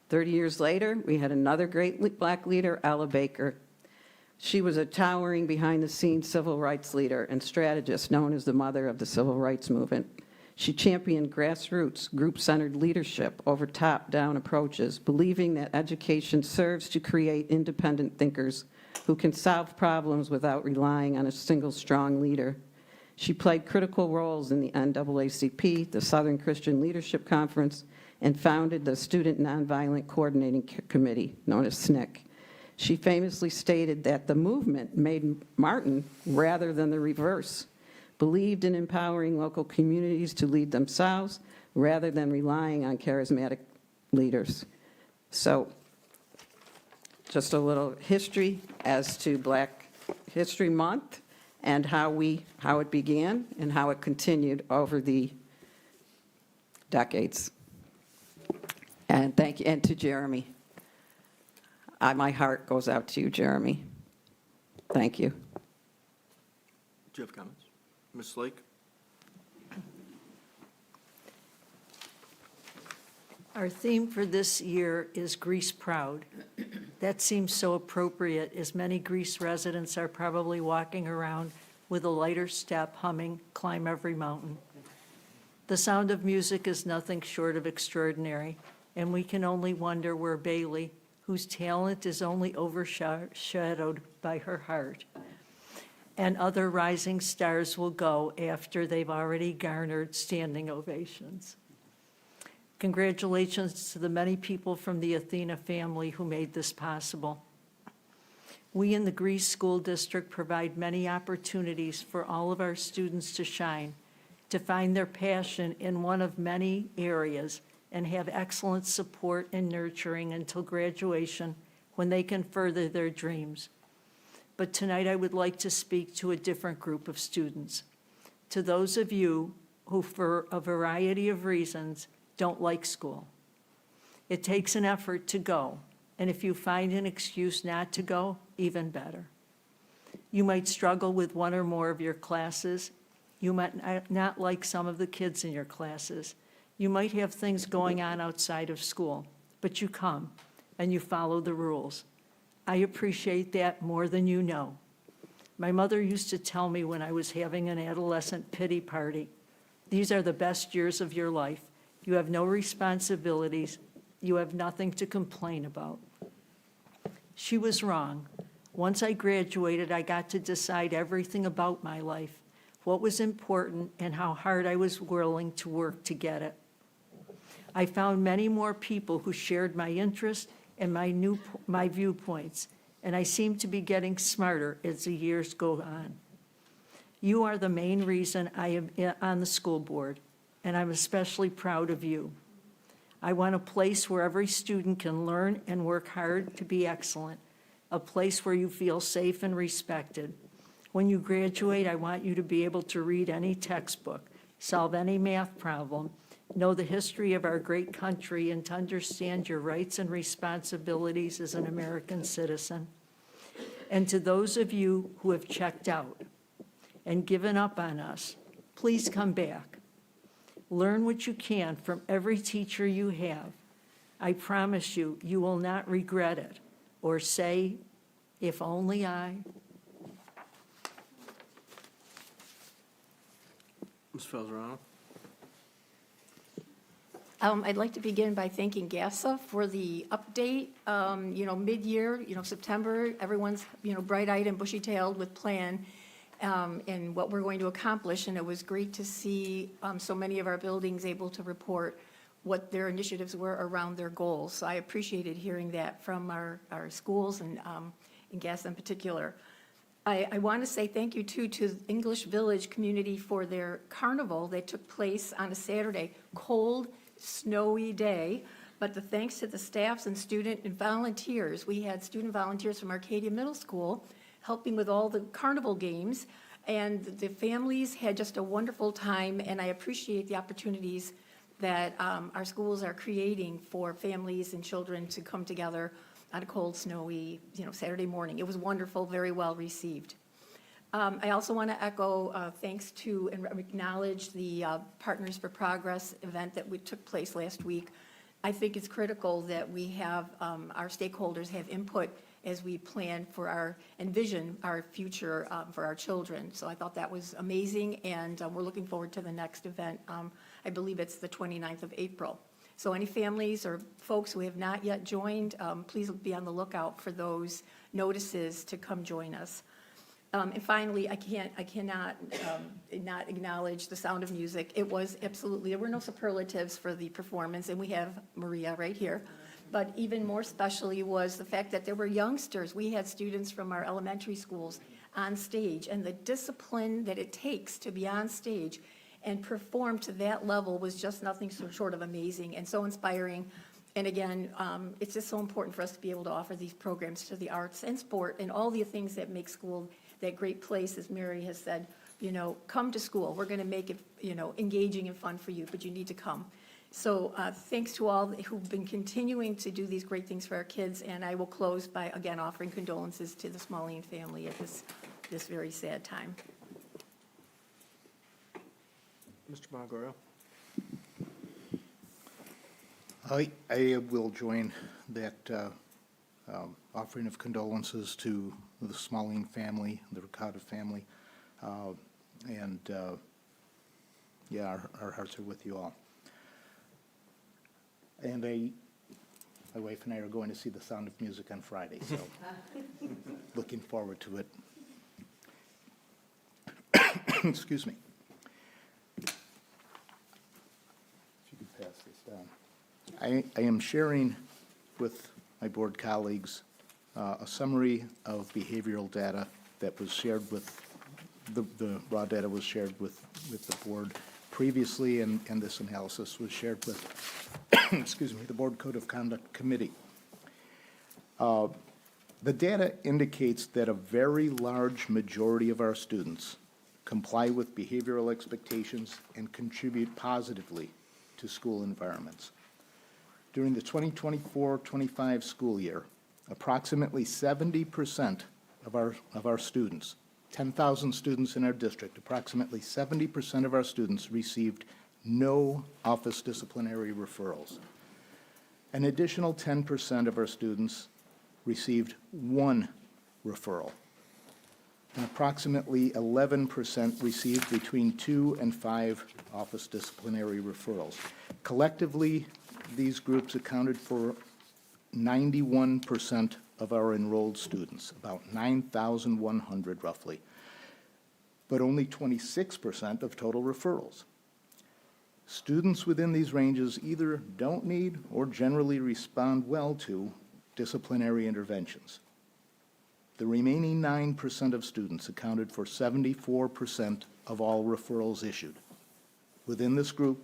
30 years later, we had another great Black leader, Ella Baker. She was a towering behind-the-scenes civil rights leader and strategist known as the mother of the civil rights movement. She championed grassroots, group-centered leadership over top-down approaches, believing that education serves to create independent thinkers who can solve problems without relying on a single strong leader. She played critical roles in the NAACP, the Southern Christian Leadership Conference, and founded the Student Nonviolent Coordinating Committee, known as SNCC. She famously stated that the movement made Martin rather than the reverse, believed in empowering local communities to lead themselves rather than relying on charismatic leaders. So, just a little history as to Black History Month and how it began and how it continued over the decades. And thank you, and to Jeremy. My heart goes out to you, Jeremy. Thank you. Do you have comments? Ms. Lake? Our theme for this year is Greece Proud. That seems so appropriate, as many Greece residents are probably walking around with a lighter step, humming Climb Every Mountain. The sound of music is nothing short of extraordinary, and we can only wonder where Bailey, whose talent is only overshadowed by her heart, and other rising stars will go after they've already garnered standing ovations. Congratulations to the many people from the Athena family who made this possible. We in the Greece School District provide many opportunities for all of our students to shine, to find their passion in one of many areas, and have excellent support and nurturing until graduation, when they can further their dreams. But tonight I would like to speak to a different group of students, to those of you who, for a variety of reasons, don't like school. It takes an effort to go, and if you find an excuse not to go, even better. You might struggle with one or more of your classes. You might not like some of the kids in your classes. You might have things going on outside of school, but you come and you follow the rules. I appreciate that more than you know. My mother used to tell me when I was having an adolescent pity party, these are the best years of your life. You have no responsibilities. You have nothing to complain about. She was wrong. Once I graduated, I got to decide everything about my life, what was important and how hard I was willing to work to get it. I found many more people who shared my interest and my viewpoints, and I seem to be getting smarter as the years go on. You are the main reason I am on the school board, and I'm especially proud of you. I want a place where every student can learn and work hard to be excellent, a place where you feel safe and respected. When you graduate, I want you to be able to read any textbook, solve any math problem, know the history of our great country, and to understand your rights and responsibilities as an American citizen. And to those of you who have checked out and given up on us, please come back. Learn what you can from every teacher you have. I promise you, you will not regret it or say, if only I. Ms. Felzerano? I'd like to begin by thanking GASA for the update. Mid-year, September, everyone's, bright-eyed and bushy-tailed with plan and what we're going to accomplish. And it was great to see so many of our buildings able to report what their initiatives were around their goals. So I appreciated hearing that from our schools and GASA in particular. I want to say thank you, too, to English Village community for their carnival that took place on a Saturday, cold, snowy day, but thanks to the staffs and student and volunteers. We had student volunteers from Arcadia Middle School helping with all the carnival games, and the families had just a wonderful time, and I appreciate the opportunities that our schools are creating for families and children to come together on a cold, snowy, Saturday morning. It was wonderful, very well received. I also want to echo thanks to and acknowledge the Partners for Progress event that took place last week. I think it's critical that we have our stakeholders have input as we plan for and vision our future for our children. So I thought that was amazing, and we're looking forward to the next event. I believe it's the 29th of April. So any families or folks who have not yet joined, please be on the lookout for those notices to come join us. And finally, I cannot not acknowledge the Sound of Music. It was absolutely, there were no superlatives for the performance, and we have Maria right here. But even more specially was the fact that there were youngsters. We had students from our elementary schools on stage, and the discipline that it takes to be on stage and perform to that level was just nothing short of amazing and so inspiring. And again, it's just so important for us to be able to offer these programs to the arts and sport and all the things that make school that great place, as Mary has said. Come to school. We're going to make it, engaging and fun for you, but you need to come. So thanks to all who've been continuing to do these great things for our kids, and I will close by, again, offering condolences to the Smalling family at this very sad time. Mr. Bongorio? I will join that offering of condolences to the Smalling family, the Ricotta family, and our hearts are with you all. And my wife and I are going to see The Sound of Music on Friday, so looking forward to it. Excuse me. If you could pass this down. I am sharing with my board colleagues a summary of behavioral data that was shared with, the raw data was shared with the board previously, and this analysis was shared with, excuse me, the Board Code of Conduct Committee. The data indicates that a very large majority of our students comply with behavioral expectations and contribute positively to school environments. During the 2024-25 school year, approximately 70% of our students, 10,000 students in our district, approximately 70% of our students received no office disciplinary referrals. An additional 10% of our students received one referral. And approximately 11% received between 2 and 5 office disciplinary referrals. Collectively, these groups accounted for 91% of our enrolled students, about 9,100 roughly, but only 26% of total referrals. Students within these ranges either don't need or generally respond well to disciplinary interventions. The remaining 9% of students accounted for 74% of all referrals issued. Within this group,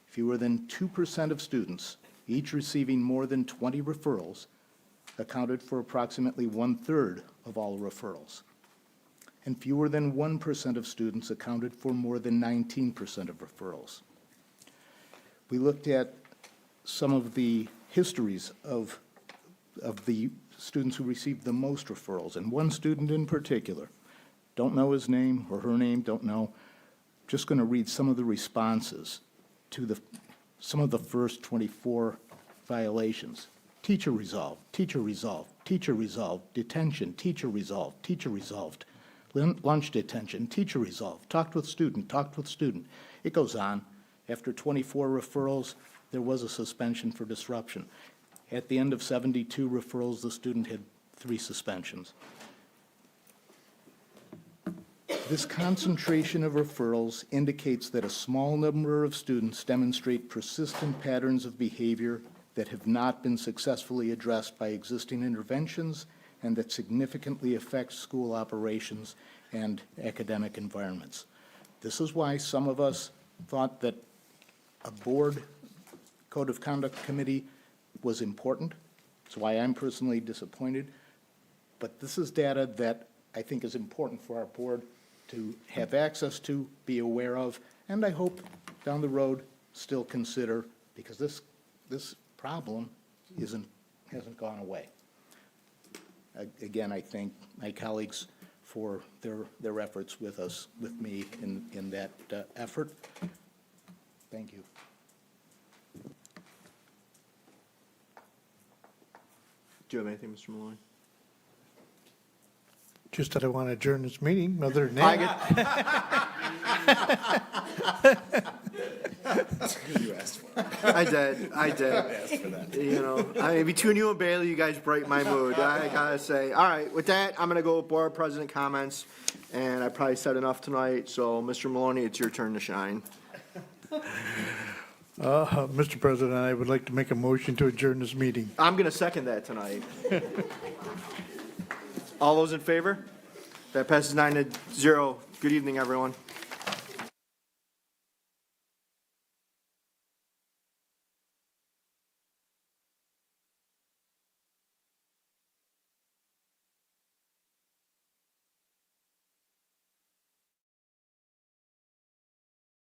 fewer than 2% of students, each receiving more than 20 referrals, accounted for approximately 1/3 of all referrals. and fewer than 1% of students accounted for more than 19% of referrals. We looked at some of the histories of the students who received the most referrals, and one student in particular, don't know his name or her name, don't know, just going to read some of the responses to some of the first 24 violations. Teacher resolved, teacher resolved, teacher resolved, detention, teacher resolved, teacher resolved, lunch detention, teacher resolved, talked with student, talked with student. It goes on. After 24 referrals, there was a suspension for disruption. At the end of 72 referrals, the student had 3 suspensions. This concentration of referrals indicates that a small number of students demonstrate persistent patterns of behavior that have not been successfully addressed by existing interventions and that significantly affect school operations and academic environments. This is why some of us thought that a board code of conduct committee was important. It's why I'm personally disappointed. But this is data that I think is important for our board to have access to, be aware of, and I hope down the road still consider, because this problem hasn't gone away. Again, I thank my colleagues for their efforts with me in that effort. Thank you. Do you have anything, Mr. Maloney? Just that I want to adjourn this meeting, other than that. You asked for it. I did. Asked for that. You know, I mean, between you and Bailey, you guys brighten my mood. I gotta say. All right, with that, I'm gonna go with board president comments, and I probably said enough tonight. So, Mr. Maloney, it's your turn to shine. Mr. President, I would like to make a motion to adjourn this meeting. I'm gonna second that tonight. All those in favor? That passes 9-0. Good evening, everyone.